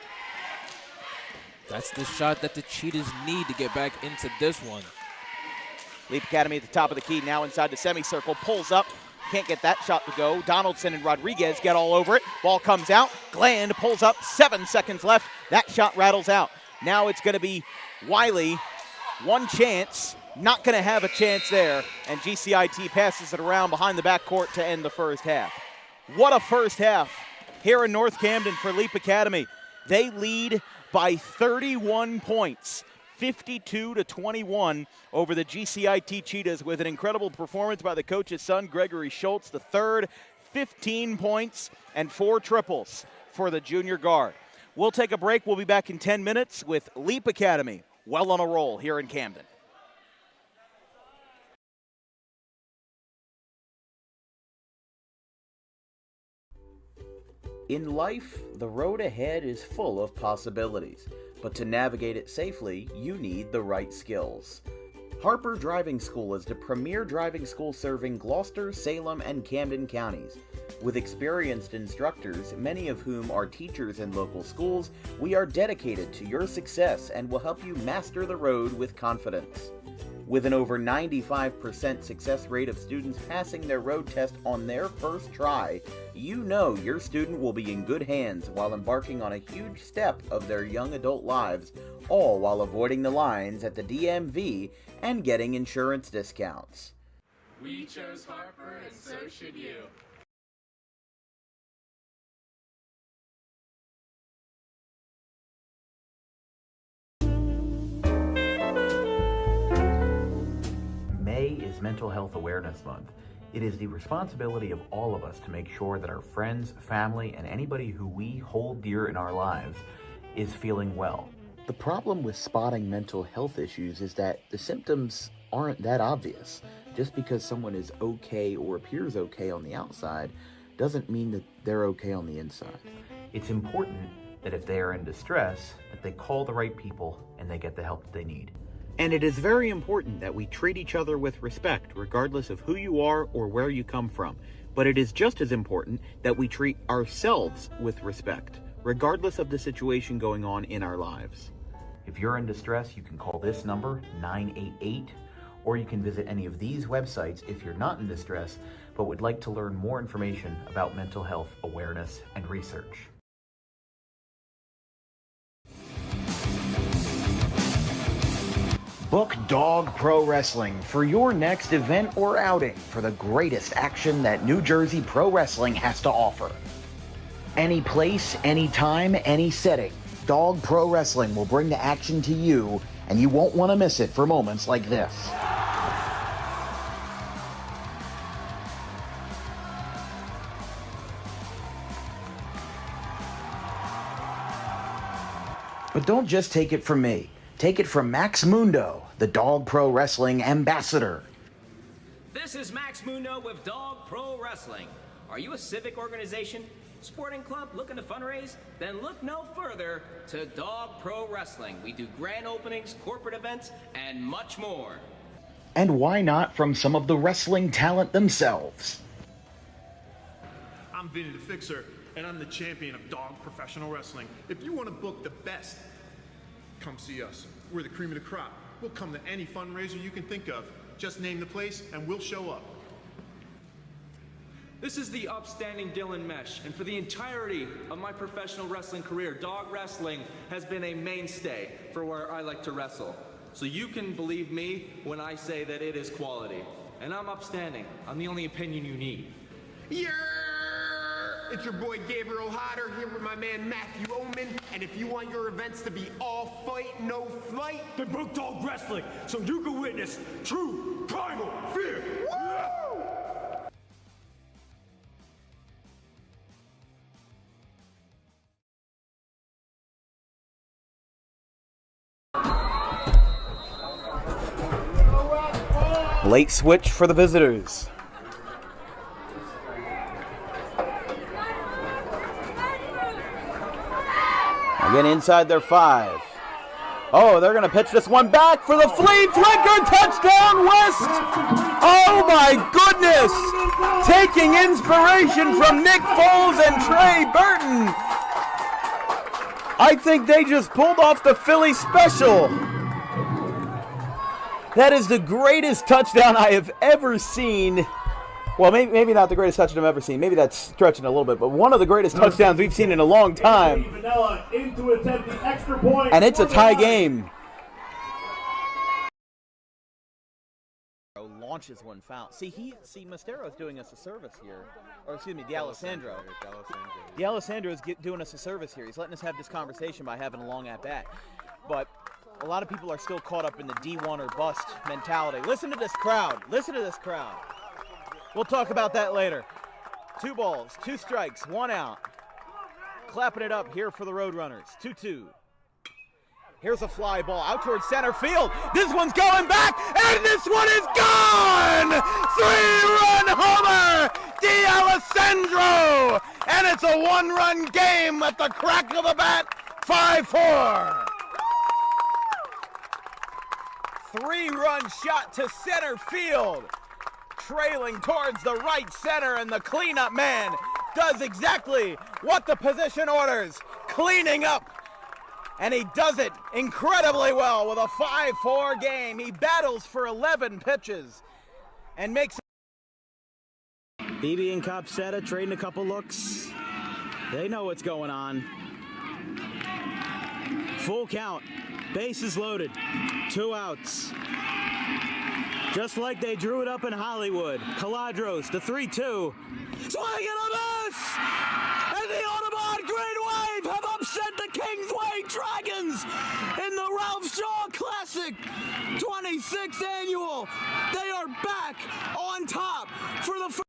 That's the shot that the Cheetahs need to get back into this one. Leap Academy at the top of the key, now inside the semicircle. Pulls up, can't get that shot to go. Donaldson and Rodriguez get all over it. Ball comes out. Gland pulls up, 7 seconds left. That shot rattles out. Now it's going to be Wiley. One chance, not going to have a chance there, and GCIT passes it around behind the backcourt to end the first half. What a first half here in North Camden for Leap Academy. They lead by 31 points, 52-21 over the GCIT Cheetahs with an incredible performance by the coach's son, Gregory Schultz, the third, 15 points and 4 triples for the junior guard. We'll take a break. We'll be back in 10 minutes with Leap Academy. Well on a roll here in Camden. In life, the road ahead is full of possibilities, but to navigate it safely, you need the right skills. Harper Driving School is the premier driving school serving Gloucester, Salem, and Camden counties. With experienced instructors, many of whom are teachers in local schools, we are dedicated to your success and will help you master the road with confidence. With an over 95% success rate of students passing their road test on their first try, you know your student will be in good hands while embarking on a huge step of their young adult lives, all while avoiding the lines at the DMV and getting insurance discounts. We chose Harper, and so should you. May is Mental Health Awareness Month. It is the responsibility of all of us to make sure that our friends, family, and anybody who we hold dear in our lives is feeling well. The problem with spotting mental health issues is that the symptoms aren't that obvious. Just because someone is okay or appears okay on the outside doesn't mean that they're okay on the inside. It's important that if they are in distress, that they call the right people and they get the help that they need. And it is very important that we treat each other with respect, regardless of who you are or where you come from. But it is just as important that we treat ourselves with respect, regardless of the situation going on in our lives. If you're in distress, you can call this number, 988, or you can visit any of these websites if you're not in distress, but would like to learn more information about mental health awareness and research. Book Dog Pro Wrestling for your next event or outing for the greatest action that New Jersey Pro Wrestling has to offer. Any place, any time, any setting, Dog Pro Wrestling will bring the action to you, and you won't want to miss it for moments like this. But don't just take it from me. Take it from Max Mundo, the Dog Pro Wrestling ambassador. This is Max Mundo with Dog Pro Wrestling. Are you a civic organization, sporting club looking to fundraise? Then look no further to Dog Pro Wrestling. We do grand openings, corporate events, and much more. And why not from some of the wrestling talent themselves? I'm Vinny the Fixer, and I'm the champion of Dog Professional Wrestling. If you want to book the best, come see us. We're the cream of the crop. We'll come to any fundraiser you can think of. Just name the place and we'll show up. This is the upstanding Dylan Mesh, and for the entirety of my professional wrestling career, dog wrestling has been a mainstay for where I like to wrestle. So you can believe me when I say that it is quality. And I'm upstanding. I'm the only opinion you need. Yeah! It's your boy Gabriel Hodder here with my man Matthew Oman, and if you want your events to be all fight, no flight, then book Dog Wrestling so you can witness true primal fear. Woo! Late switch for the visitors. Again, inside their 5. Oh, they're going to pitch this one back for the flea flicker. Touchdown, West. Oh, my goodness. Taking inspiration from Nick Foles and Trey Burton. I think they just pulled off the Philly special. That is the greatest touchdown I have ever seen. Well, maybe not the greatest touchdown I've ever seen. Maybe that's stretching a little bit, but one of the greatest touchdowns we've seen in a long time. And it's a tie game. Launches one foul. See, Mostero's doing us a service here. Or excuse me, D'Alessandro. D'Alessandro is doing us a service here. He's letting us have this conversation by having a long at-bat. But a lot of people are still caught up in the D1 or bust mentality. Listen to this crowd. Listen to this crowd. We'll talk about that later. 2 balls, 2 strikes, 1 out. Clapping it up here for the Roadrunners. 2-2. Here's a fly ball out towards center field. This one's going back, and this one is gone! 3-run homer! D'Alessandro! And it's a 1-run game at the crack of the bat. 5-4. 3-run shot to center field. Trailing towards the right center, and the cleanup man does exactly what the position orders, cleaning up. And he does it incredibly well with a 5-4 game. He battles for 11 pitches and makes it. BB and Copsetta trading a couple looks. They know what's going on. Full count. Bases loaded. 2 outs. Just like they drew it up in Hollywood. Caladros, the 3-2. Swing and a miss! And the Audubon Green Wave have upset the Kingsway Dragons in the Ralph Shaw Classic 26th annual. They are back on top for the first.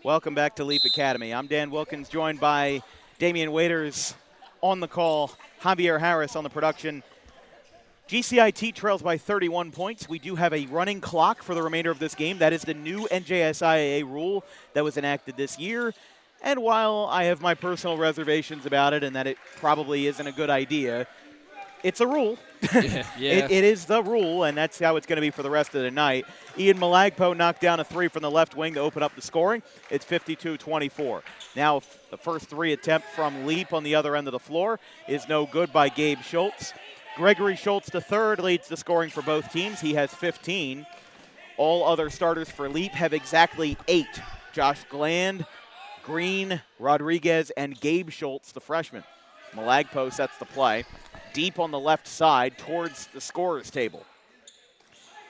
Welcome back to LEAP Academy. I'm Dan Wilkins, joined by Damian Waiters on the call, Javier Harris on the production. GCIT trails by 31 points. We do have a running clock for the remainder of this game. That is the new NJSIAA rule that was enacted this year. And while I have my personal reservations about it and that it probably isn't a good idea, it's a rule. Yeah. It is the rule, and that's how it's going to be for the rest of the night. Ian Malagpo knocked down a three from the left wing to open up the scoring. It's 52-24. Now the first three attempt from LEAP on the other end of the floor is no good by Gabe Schultz. Gregory Schultz III leads the scoring for both teams. He has 15. All other starters for LEAP have exactly 8. Josh Gland, Green, Rodriguez, and Gabe Schultz, the freshman. Malagpo sets the play. Deep on the left side towards the scorer's table.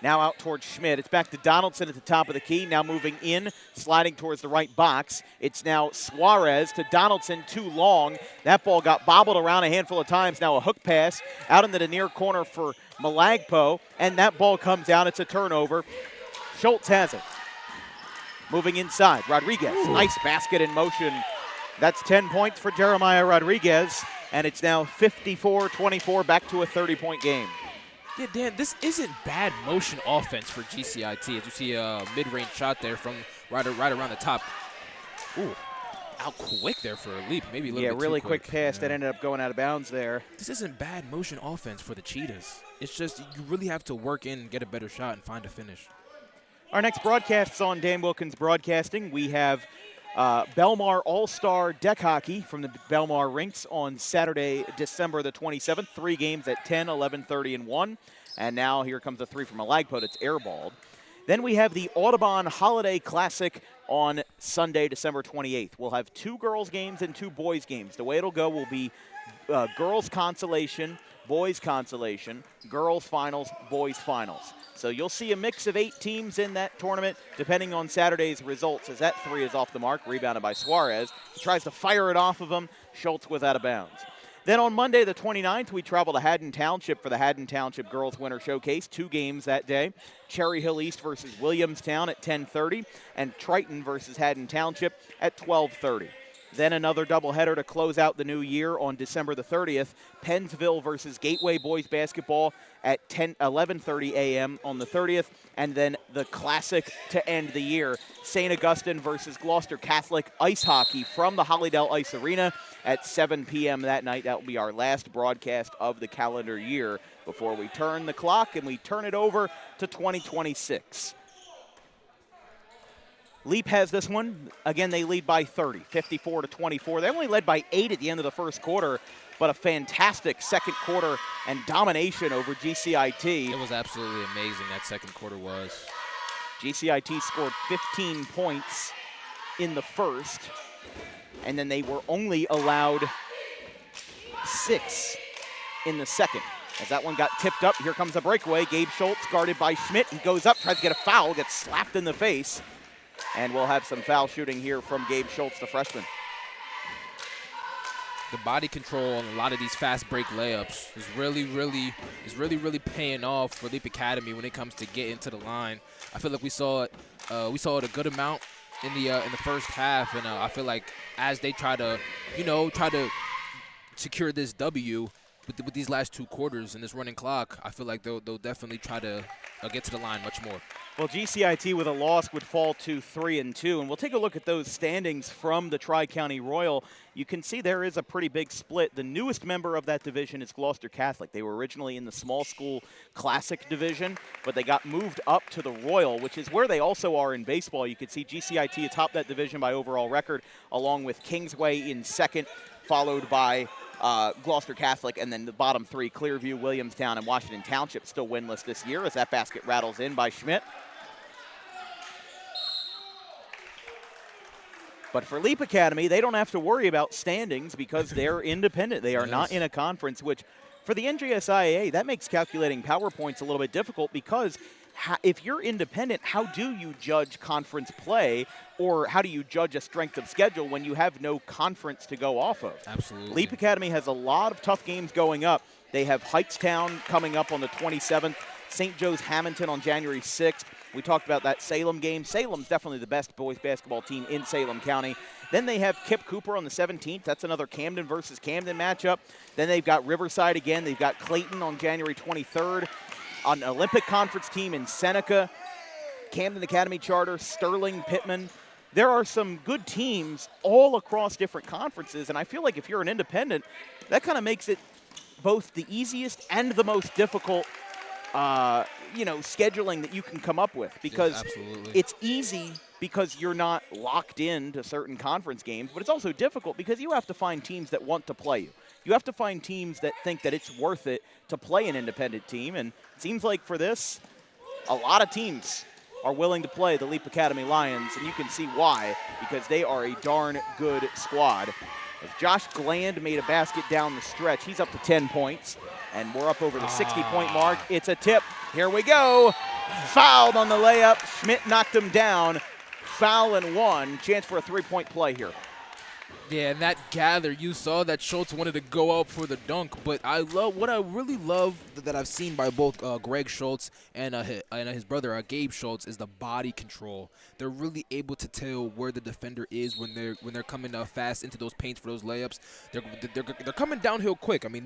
Now out towards Schmidt. It's back to Donaldson at the top of the key. Now moving in, sliding towards the right box. It's now Suarez to Donaldson, too long. That ball got bobbled around a handful of times. Now a hook pass out into the near corner for Malagpo, and that ball comes down. It's a turnover. Schultz has it. Moving inside, Rodriguez. Nice basket in motion. That's 10 points for Jeremiah Rodriguez, and it's now 54-24, back to a 30-point game. Yeah, Dan, this isn't bad motion offense for GCIT. As you see a mid-range shot there from right around the top. Ooh, out quick there for a leap. Maybe a little bit really too quick. pass that ended up going out of bounds there. This isn't bad motion offense for the Cheetahs. It's just you really have to work in, get a better shot, and find a finish. Our next broadcast is on Dan Wilkins Broadcasting. We have Belmar All-Star Deck Hockey from the Belmar Rinks on Saturday, December the 27th. 3 games at 10, 11, 30, and 1. And now here comes a 3 from Malagpo that's airballed. Then we have the Audubon Holiday Classic on Sunday, December 28th. We'll have 2 girls games and 2 boys games. The way it'll go will be girls consolation, boys consolation, girls finals, boys finals. So you'll see a mix of 8 teams in that tournament, depending on Saturday's results, as that 3 is off the mark, rebounded by Suarez. He tries to fire it off of him. Schultz was out of bounds. Then on Monday the 29th, we travel to Haddon Township for the Haddon Township Girls Winter Showcase. 2 games that day. Cherry Hill East versus Williamstown at 10:30, and Triton versus Haddon Township at 12:30. Then another doubleheader to close out the new year on December the 30th. Pennsville versus Gateway Boys Basketball at 11:30 a.m. on the 30th. And then the classic to end the year, St. Augustine versus Gloucester Catholic Ice Hockey from the Hollydale Ice Arena at 7 p.m. that night. That will be our last broadcast of the calendar year before we turn the clock and we turn it over to 2026. LEAP has this one. Again, they lead by 30, 54-24. They only led by 8 at the end of the first quarter, but a fantastic second quarter and domination over GCIT. It was absolutely amazing, that second quarter was. GCIT scored 15 points in the first, and then they were only allowed 6 in the second. As that one got tipped up, here comes a breakaway. Gabe Schultz guarded by Schmidt. He goes up, tries to get a foul, gets slapped in the face. And we'll have some foul shooting here from Gabe Schultz, the freshman. The body control on a lot of these fast break layups is really paying off for LEAP Academy when it comes to getting to the line. I feel like we saw it a good amount in the first half, and I feel like as they try to secure this W with these last 2 quarters and this running clock, I feel like they'll definitely try to get to the line much more. Well, GCIT with a loss would fall to 3-2, and we'll take a look at those standings from the Tri-County Royal. You can see there is a pretty big split. The newest member of that division is Gloucester Catholic. They were originally in the small school classic division, but they got moved up to the Royal, which is where they also are in baseball. You can see GCIT atop that division by overall record, along with Kingsway in second, followed by Gloucester Catholic, and then the bottom 3, Clearview, Williamstown, and Washington Township, still winless this year as that basket rattles in by Schmidt. But for LEAP Academy, they don't have to worry about standings because they're independent. They are not in a conference, which for the NJSIAA, that makes calculating power points a little bit difficult because if you're independent, how do you judge conference play, or how do you judge a strength of schedule when you have no conference to go off of? Absolutely. LEAP Academy has a lot of tough games going up. They have Hightstown coming up on the 27th, St. Joe's Hamilton on January 6th, We talked about that Salem game. Salem's definitely the best boys basketball team in Salem County. Then they have Kip Cooper on the 17th. That's another Camden versus Camden matchup. Then they've got Riverside again. They've got Clayton on January 23rd. An Olympic Conference team in Seneca. Camden Academy Charter, Sterling, Pittman. There are some good teams all across different conferences, and I feel like if you're an independent, that kind of makes it both the easiest and the most difficult scheduling that you can come up with, because it's easy because you're not locked into certain conference games, but it's also difficult because you have to find teams that want to play you. You have to find teams that think that it's worth it to play an independent team, and it seems like for this, a lot of teams are willing to play the LEAP Academy Lions, and you can see why, because they are a darn good squad. As Josh Gland made a basket down the stretch, he's up to 10 points, and we're up over the 60-point mark. It's a tip. Here we go. Fouled on the layup. Schmidt knocked him down. Foul and one. Chance for a three-point play here. Yeah, and that gather, you saw that Schultz wanted to go out for the dunk, but what I really love that I've seen by both Greg Schultz and his brother Gabe Schultz is the body control. They're really able to tell where the defender is when they're coming fast into those paints for those layups. They're coming downhill quick. I mean,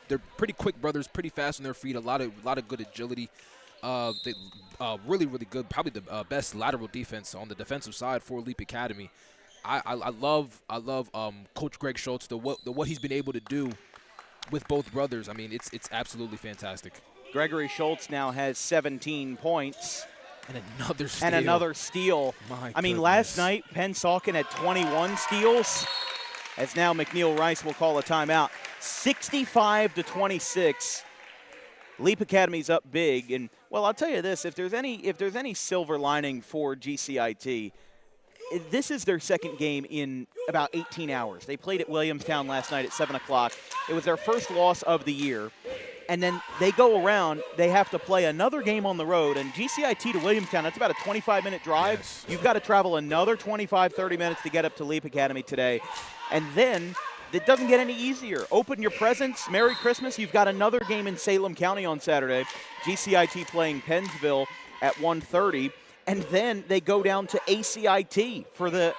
they're pretty quick brothers, pretty fast on their feet, a lot of good agility. Really good, probably the best lateral defense on the defensive side for LEAP Academy. I love Coach Greg Schultz, what he's been able to do with both brothers. I mean, it's absolutely fantastic. Gregory Schultz now has 17 points. And another steal. I mean, last night, Penn Salkin had 21 steals, as now McNeil Rice will call a timeout. 65-26. LEAP Academy's up big. And, well, I'll tell you this, if there's any silver lining for GCIT, this is their second game in about 18 hours. They played at Williamstown last night at 7 o'clock. It was their first loss of the year. And then they go around. They have to play another game on the road. And GCIT to Williamstown, that's about a 25-minute drive. Yes. You've got to travel another 25, 30 minutes to get up to LEAP Academy today. And then it doesn't get any easier. Open your presents. Merry Christmas. You've got another game in Salem County on Saturday. GCIT playing Pennsville at 1:30. And then they go down to ACIT for the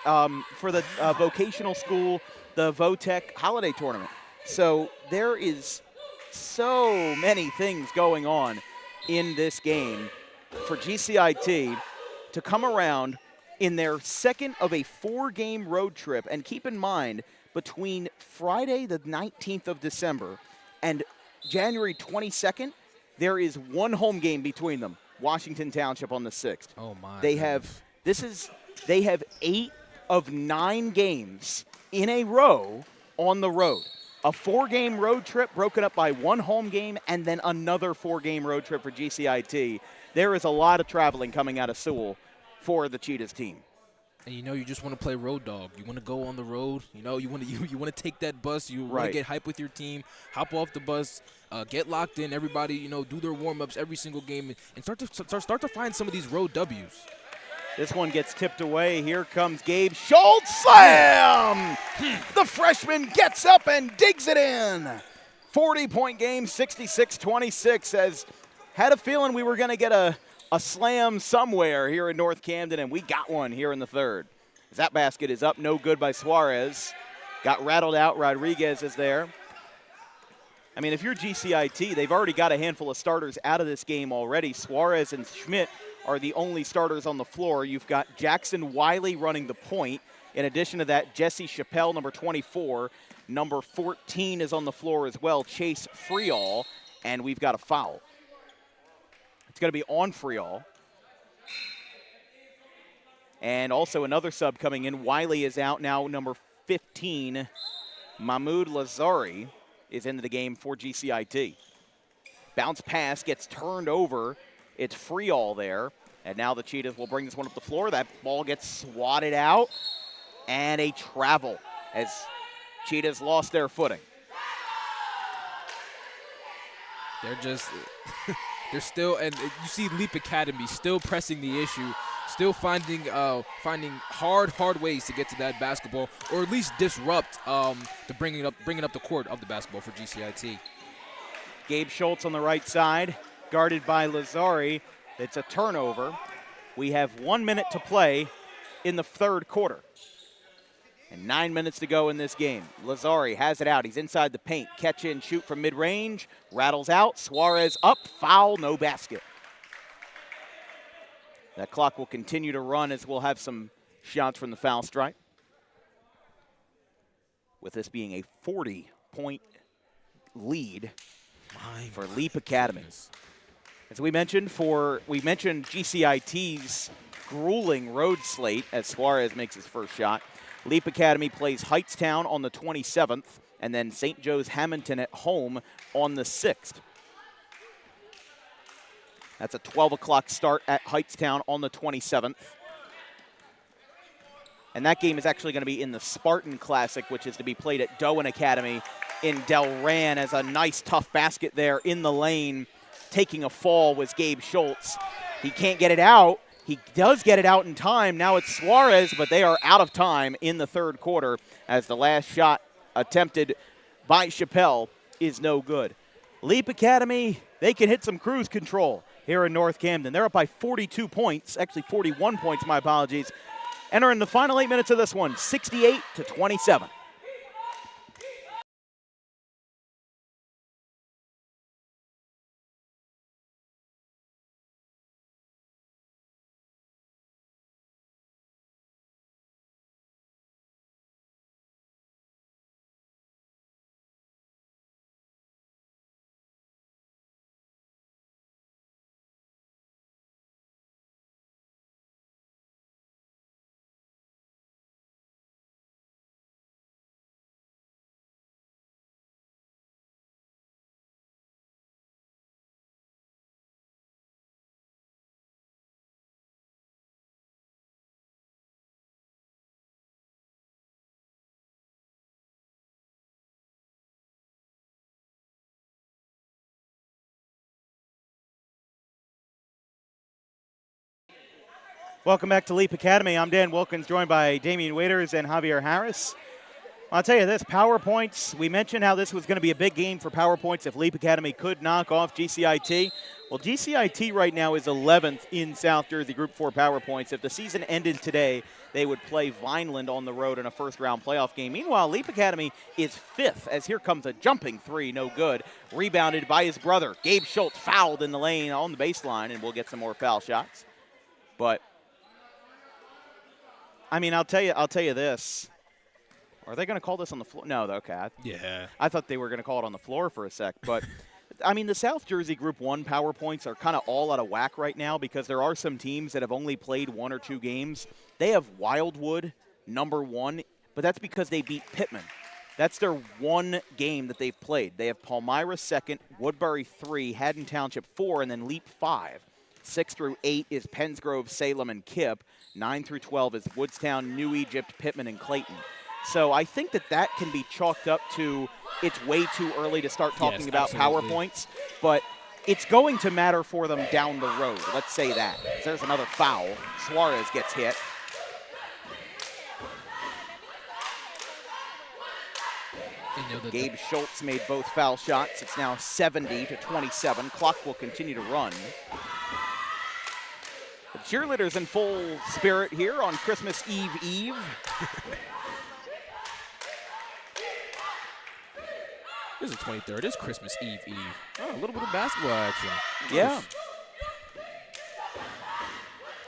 vocational school, the VOTEC holiday tournament. So there is so many things going on in this game for GCIT to come around in their second of a 4-game road trip. And keep in mind, between Friday the 19th of December and January 22nd, there is one home game between them. Washington Township on the 6th. Oh my! They have 8 of 9 games in a row on the road. A 4-game road trip broken up by one home game, and then another 4-game road trip for GCIT. There is a lot of traveling coming out of Sewell for the Cheetahs team. And you just want to play road dog. You want to go on the road. You want to take that bus. You want to get hype with your team. Hop off the bus. Get locked in. Everybody, do their warm-ups every single game, and start to find some of these road W's. This one gets tipped away. Here comes Gabe Schultz. Slam! The freshman gets up and digs it in. 40-point game, 66-26. As had a feeling we were going to get a slam somewhere here in North Camden, and we got one here in the third. That basket is up, no good by Suarez. Got rattled out. Rodriguez is there. I mean, if you're GCIT, they've already got a handful of starters out of this game already. Suarez and Schmidt are the only starters on the floor. You've got Jackson Wiley running the point. In addition to that, Jesse Chappelle, number 24. Number 14 is on the floor as well, Chase Freall, and we've got a foul. It's going to be on Freall. And also another sub coming in. Wiley is out now. Number 15, Mahmoud Lazari, is into the game for GCIT. Bounce pass gets turned over. It's Freall there. And now the Cheetahs will bring this one up the floor. That ball gets swatted out. And a travel as Cheetahs lost their footing. They're still, and you see LEAP Academy still pressing the issue, still finding hard ways to get to that basketball, or at least disrupt the bringing up the court of the basketball for GCIT. Gabe Schultz on the right side, guarded by Lazari. It's a turnover. We have 1 minute to play in the third quarter. And 9 minutes to go in this game. Lazari has it out. He's inside the paint. Catch in, shoot from mid-range. Rattles out. Suarez up. Foul, no basket. That clock will continue to run as we'll have some shots from the foul stripe. With this being a 40-point lead for LEAP Academy. As we mentioned GCIT's grueling road slate as Suarez makes his first shot. LEAP Academy plays Hightstown on the 27th, and then St. Joe's Hamilton at home on the 6th. That's a 12 o'clock start at Hightstown on the 27th. And that game is actually going to be in the Spartan Classic, which is to be played at Doan Academy in Delran, as a nice, tough basket there in the lane. Taking a fall was Gabe Schultz. He can't get it out. He does get it out in time. Now it's Suarez, but they are out of time in the third quarter as the last shot attempted by Chappelle is no good. LEAP Academy, they can hit some cruise control here in North Camden. They're up by 42 points, actually 41 points, my apologies. Enter in the final 8 minutes of this one, 68-27. Welcome back to LEAP Academy. I'm Dan Wilkins, joined by Damian Waiters and Javier Harris. I'll tell you this, PowerPoints, we mentioned how this was going to be a big game for PowerPoints if LEAP Academy could knock off GCIT. Well, GCIT right now is 11th in South Jersey Group 4 PowerPoints. If the season ended today, they would play Vineland on the road in a first-round playoff game. Meanwhile, LEAP Academy is 5th, as here comes a jumping three, no good. Rebounded by his brother. Gabe Schultz fouled in the lane on the baseline, and we'll get some more foul shots. But I mean, I'll tell you this. Are they going to call this on the floor? No, okay. Yeah. I thought they were going to call it on the floor for a sec. But, I mean, the South Jersey Group 1 PowerPoints are kind of all out of whack right now because there are some teams that have only played 1 or 2 games. They have Wildwood, number 1, but that's because they beat Pittman. That's their one game that they've played. They have Palmyra 2nd, Woodbury 3, Haddon Township 4, and then LEAP 5. 6 through 8 is Pennsgrove, Salem, and Kip. 9 through 12 is Woodstown, New Egypt, Pittman, and Clayton. So I think that can be chalked up to it's way too early to start talking about PowerPoints, but it's going to matter for them down the road. Let's say that. There's another foul. Suarez gets hit. Gabe Schultz made both foul shots. It's now 70-27. Clock will continue to run. The cheerleaders in full spirit here on Christmas Eve. This is the 23rd. It's Christmas Eve. Oh, a little bit of basketball action. Yeah.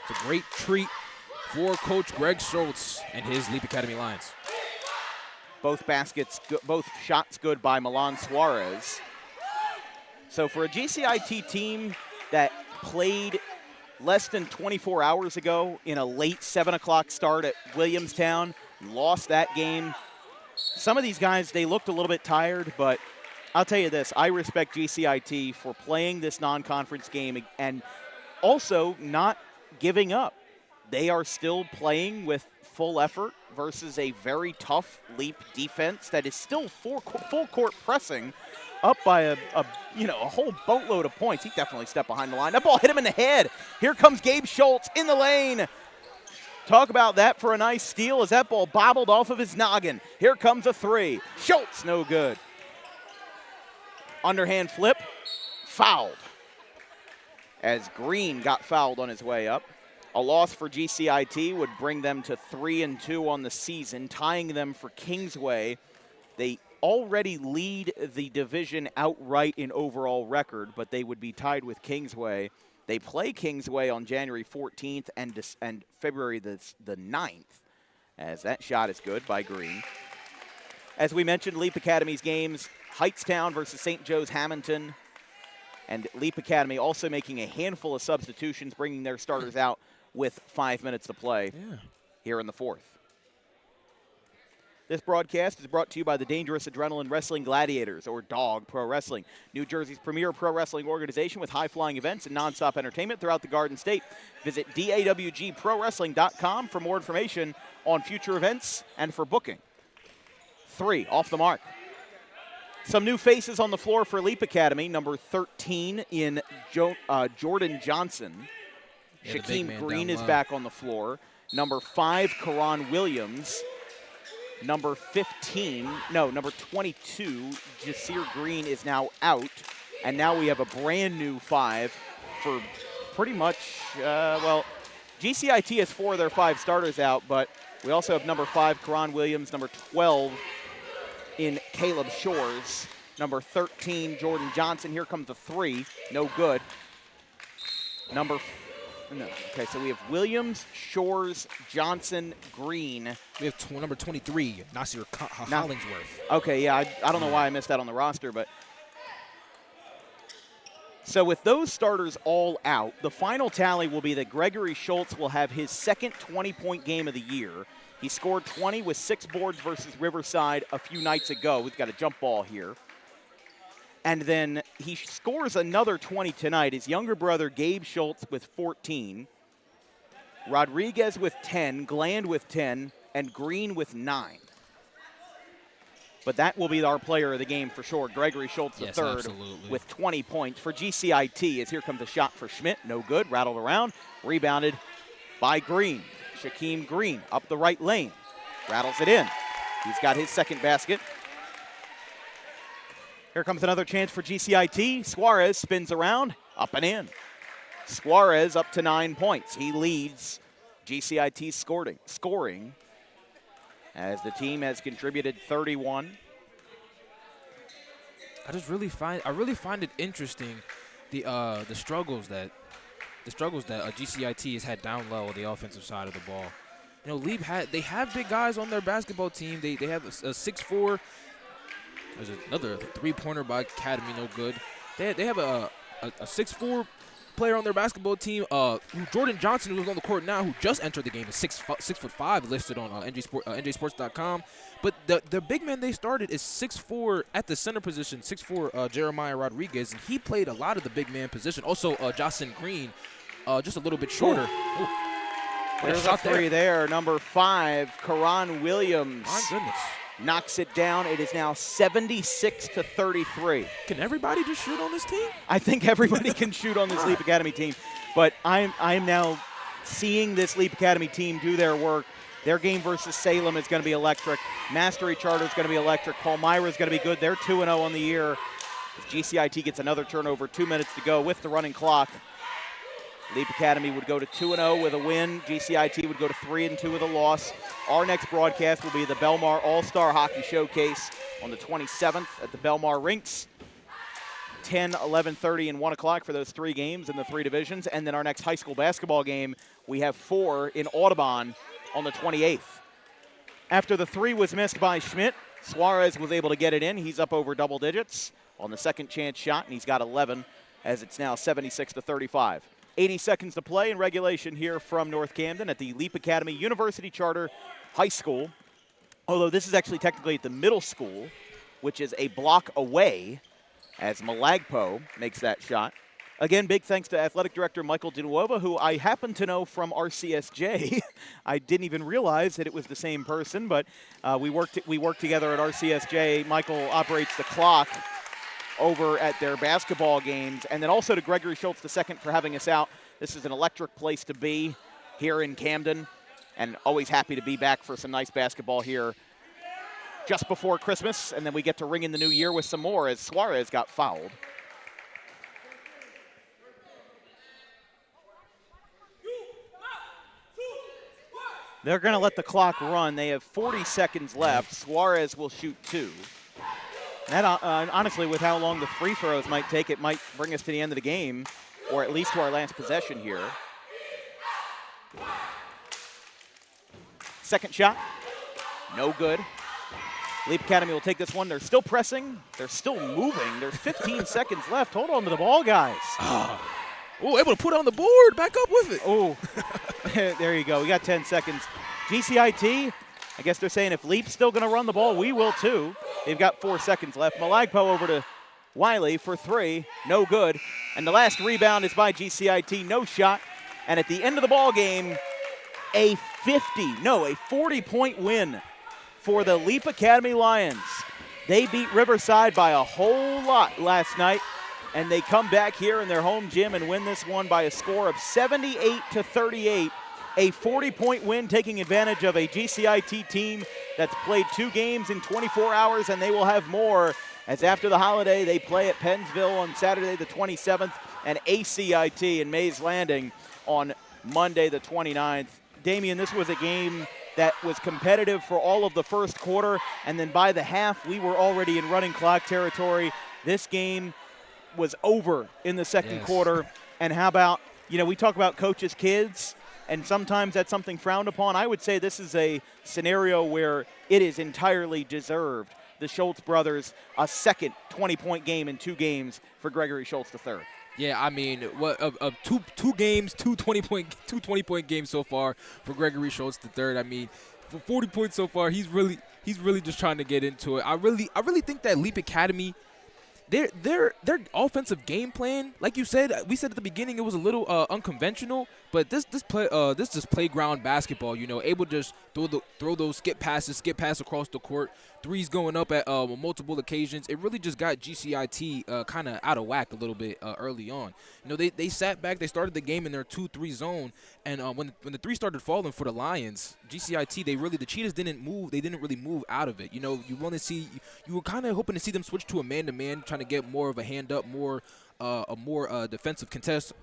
It's a great treat for Coach Greg Schultz and his LEAP Academy Lions. Both shots good by Milan Suarez. So for a GCIT team that played less than 24 hours ago in a late 7 o'clock start at Williamstown, lost that game. Some of these guys, they looked a little bit tired, but I'll tell you this, I respect GCIT for playing this non-conference game and also not giving up. They are still playing with full effort versus a very tough LEAP defense that is still full court pressing up by a whole boatload of points. He definitely stepped behind the line. That ball hit him in the head. Here comes Gabe Schultz in the lane. Talk about that for a nice steal as that ball bobbled off of his noggin. Here comes a three. Schultz, no good. Underhand flip, fouled. As Green got fouled on his way up. A loss for GCIT would bring them to 3-2 on the season, tying them for Kingsway. They already lead the division outright in overall record, but they would be tied with Kingsway. They play Kingsway on January 14th and February the 9th, as that shot is good by Green. As we mentioned, LEAP Academy's games, Heightstown versus St. Joe's Hamilton, and LEAP Academy also making a handful of substitutions, bringing their starters out with 5 minutes to play here in the fourth. This broadcast is brought to you by the Dangerous Adrenaline Wrestling Gladiators, or DOG Pro Wrestling, New Jersey's premier pro wrestling organization with high-flying events and nonstop entertainment throughout the Garden State. Visit DAWGProWrestling.com for more information on future events and for booking. 3 off the mark. Some new faces on the floor for LEAP Academy. Number 13 in Jordan Johnson. Yeah, Shaquem Green is back on the floor. Number 5, Karan Williams. Number 22, Jasir Green is now out. And now we have a brand new 5 for pretty much, GCIT has 4 of their 5 starters out, but we also have number 5, Karan Williams, number 12 in Caleb Shores, number 13, Jordan Johnson. Here comes the 3, no good. Okay, so we have Williams, Shores, Johnson, Green. We have number 23, Nasir Hollingsworth. Okay, yeah, I don't know why I missed that on the roster, but. So with those starters all out, the final tally will be that Gregory Schultz will have his second 20-point game of the year. He scored 20 with 6 boards versus Riverside a few nights ago. We've got a jump ball here. And then he scores another 20 tonight. His younger brother, Gabe Schultz, with 14. Rodriguez with 10, Gland with 10, and Green with 9. But that will be our player of the game for sure. Gregory Schultz, the third, absolutely, with 20 points. For GCIT, as here comes a shot for Schmidt. No good. Rattled around. Rebounded by Green. Shaquem Green up the right lane. Rattles it in. He's got his second basket. Here comes another chance for GCIT. Suarez spins around, up and in. Suarez up to 9 points. He leads GCIT's scoring as the team has contributed 31. I really find it interesting the struggles that GCIT has had down low on the offensive side of the ball. You know, LEAP they have big guys on their basketball team. They have a 6'4". There's another 3-pointer by Academy, no good. They have a 6'4" player on their basketball team. Jordan Johnson, who's on the court now, who just entered the game, is 6'5", listed on NJSports.com. But the big man they started is 6'4" at the center position, 6'4" Jeremiah Rodriguez, and he played a lot of the big man position. Also, Jocelyn Green, just a little bit shorter. There's a 3 there. Number 5, Karan Williams. My goodness. Knocks it down. It is now 76-33. Can everybody just shoot on this team? I think everybody can shoot on this LEAP Academy team. But I'm now seeing this LEAP Academy team do their work. Their game versus Salem is going to be electric. Mastery Charter is going to be electric. Palmyra is going to be good. They're 2-0 on the year. GCIT gets another turnover, 2 minutes to go with the running clock. LEAP Academy would go to 2-0 with a win. GCIT would go to 3-2 with a loss. Our next broadcast will be the Belmar All-Star Hockey Showcase on the 27th at the Belmar Rinks. 10, 11:30, and 1 o'clock for those 3 games in the 3 divisions. And then our next high school basketball game, we have 4 in Audubon on the 28th. After the 3 was missed by Schmidt, Suarez was able to get it in. He's up over double digits on the second chance shot, and he's got 11 as it's now 76-35. 80 seconds to play in regulation here from North Camden at the LEAP Academy University Charter High School. Although this is actually technically at the middle school, which is a block away as Malagpo makes that shot. Again, big thanks to Athletic Director Michael DeNuova, who I happen to know from RCSJ. I didn't even realize that it was the same person, but we worked together at RCSJ. Michael operates the clock over at their basketball games. And then also to Gregory Schultz II for having us out. This is an electric place to be here in Camden, and always happy to be back for some nice basketball here just before Christmas. And then we get to ring in the new year with some more as Suarez got fouled. They're going to let the clock run. They have 40 seconds left. Suarez will shoot 2. That, honestly, with how long the free throws might take, it might bring us to the end of the game, or at least to our last possession here. Second shot, no good. Leap Academy will take this one. They're still pressing. They're still moving. There's 15 seconds left. Hold on to the ball, guys. Oh, able to put on the board. Back up with it. Oh, there you go. We got 10 seconds. GCIT, I guess they're saying if Leap's still going to run the ball, we will too. They've got 4 seconds left. Malagpo over to Wiley for 3. No good. And the last rebound is by GCIT. No shot. And at the end of the ball game, a 40-point win for the Leap Academy Lions. They beat Riverside by a whole lot last night, and they come back here in their home gym and win this one by a score of 78-38. A 40-point win, taking advantage of a GCIT team that's played 2 games in 24 hours, and they will have more as after the holiday they play at Pennsville on Saturday the 27th and ACIT in Mays Landing on Monday the 29th. Damian, this was a game that was competitive for all of the first quarter, and then by the half, we were already in running clock territory. This game was over in the second quarter. And how about, we talk about coaches' kids, and sometimes that's something frowned upon. I would say this is a scenario where it is entirely deserved. The Schultz brothers, a second 20-point game in 2 games for Gregory Schultz III. Yeah, I mean, two games, two 20-point games so far for Gregory Schultz III. I mean, for 40 points so far, he's really just trying to get into it. I really think that Leap Academy, their offensive game plan, like you said, we said at the beginning it was a little unconventional, but this is playground basketball. Able to just throw those skip pass across the court, threes going up at multiple occasions. It really just got GCIT kind of out of whack a little bit early on. They sat back, they started the game in their 2-3 zone, and when the 3 started falling for the Lions, GCIT, the Cheetahs didn't move. They didn't really move out of it. You were kind of hoping to see them switch to a man-to-man, trying to get more of a hand up, a more defensive contest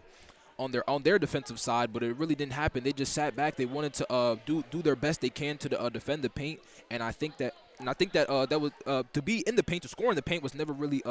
on their defensive side, but it really didn't happen. They just sat back. They wanted to do their best they can to defend the paint, and I think that that was to be in the paint, to score in the paint was never really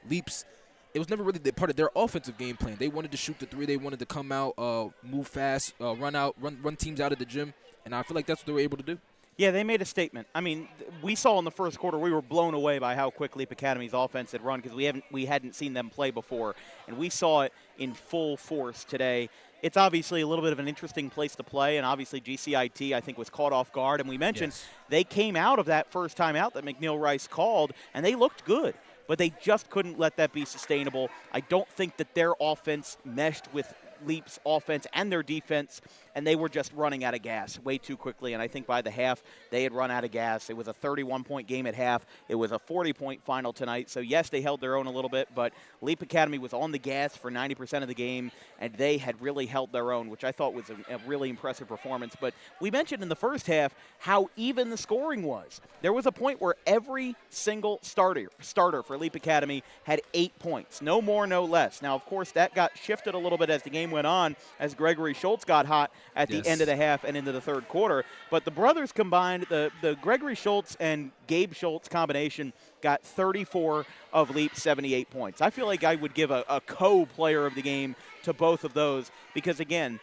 Leap's. It was never really part of their offensive game plan. They wanted to shoot the 3. They wanted to come out, move fast, run teams out of the gym, and I feel like that's what they were able to do. Yeah, they made a statement. I mean, we saw in the first quarter we were blown away by how quick Leap Academy's offense had run because we hadn't seen them play before, and we saw it in full force today. It's obviously a little bit of an interesting place to play, and obviously GCIT, I think, was caught off guard. And we mentioned they came out of that first timeout that McNeil Rice called, and they looked good, but they just couldn't let that be sustainable. I don't think that their offense meshed with Leap's offense and their defense, and they were just running out of gas way too quickly. And I think by the half, they had run out of gas. It was a 31-point game at half. It was a 40-point final tonight. So, yes, they held their own a little bit, but Leap Academy was on the gas for 90% of the game, and they had really held their own, which I thought was a really impressive performance. But we mentioned in the first half how even the scoring was. There was a point where every single starter for Leap Academy had 8 points. No more, no less. Now, of course, that got shifted a little bit as the game went on, as Gregory Schultz got hot at the end of the half and into the third quarter. But the brothers combined, the Gregory Schultz and Gabe Schultz combination got 34 of Leap's 78 points. I feel like I would give a co-player of the game to both of those because, again,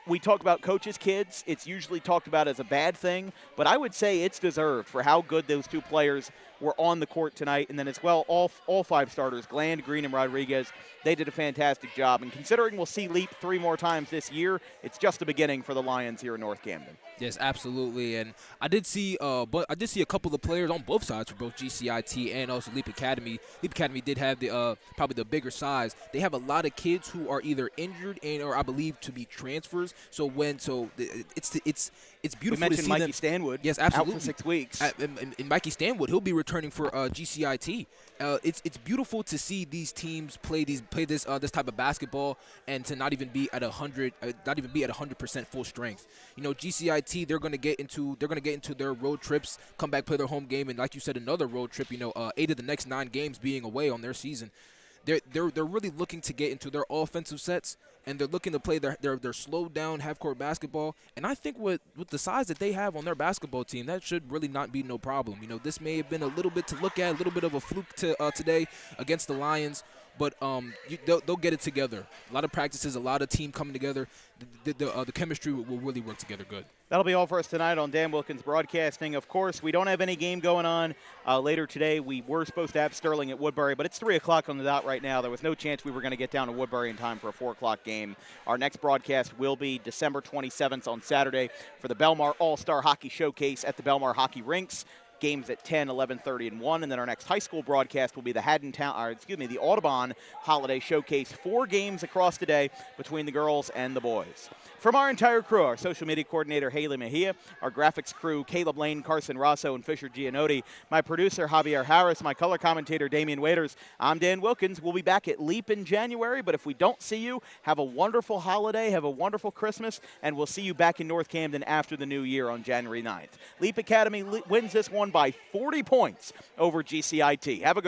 we talk about coaches' kids. It's usually talked about as a bad thing, but I would say it's deserved for how good those 2 players were on the court tonight. And then as well, all 5 starters, Gland, Green, and Rodriguez, they did a fantastic job. And considering we'll see Leap 3 more times this year, it's just the beginning for the Lions here in North Camden. Yes, absolutely. And I did see a couple of players on both sides for both GCIT and also Leap Academy. Leap Academy did have the probably the bigger size. They have a lot of kids who are either injured or I believe to be transfers. So it's beautiful. We mentioned to see Mikey Stanwood. Yes, absolutely. Out for 6 weeks. And Mikey Stanwood, he'll be returning for GCIT. It's beautiful to see these teams play this type of basketball and to not even be at 100% full strength. GCIT, they're gonna get into their road trips, come back, play their home game, and like you said, another road trip. 8 of the next 9 games being away on their season. they're really looking to get into their offensive sets, and they're looking to play their slowed down half-court basketball. And I think with the size that they have on their basketball team, that should really not be no problem. You know, this may have been a little bit to look at, a little bit of a fluke today against the Lions, but they'll get it together. A lot of practices, a lot of team coming together. The chemistry will really work together good. That'll be all for us tonight on Dan Wilkins Broadcasting. Of course, we don't have any game going on later today. We were supposed to have Sterling at Woodbury, but it's 3 o'clock on the dot right now. There was no chance we were going to get down to Woodbury in time for a 4 o'clock game. Our next broadcast will be December 27th on Saturday for the Belmar All-Star Hockey Showcase at the Belmar Hockey Rinks. Games at 10, 11:30, and 1. And then our next high school broadcast will be the Audubon Holiday Showcase. 4 games across the day between the girls and the boys. From our entire crew, our social media coordinator, Haley Mejia, our graphics crew, Caleb Lane, Carson Rosso, and Fisher Gianotti, my producer, Javier Harris, my color commentator, Damian Waiters, I'm Dan Wilkins. We'll be back at LEAP in January, but if we don't see you, have a wonderful holiday, have a wonderful Christmas, and we'll see you back in North Camden after the new year on January 9th. LEAP Academy wins this one by 40 points over GCIT. Have a good one.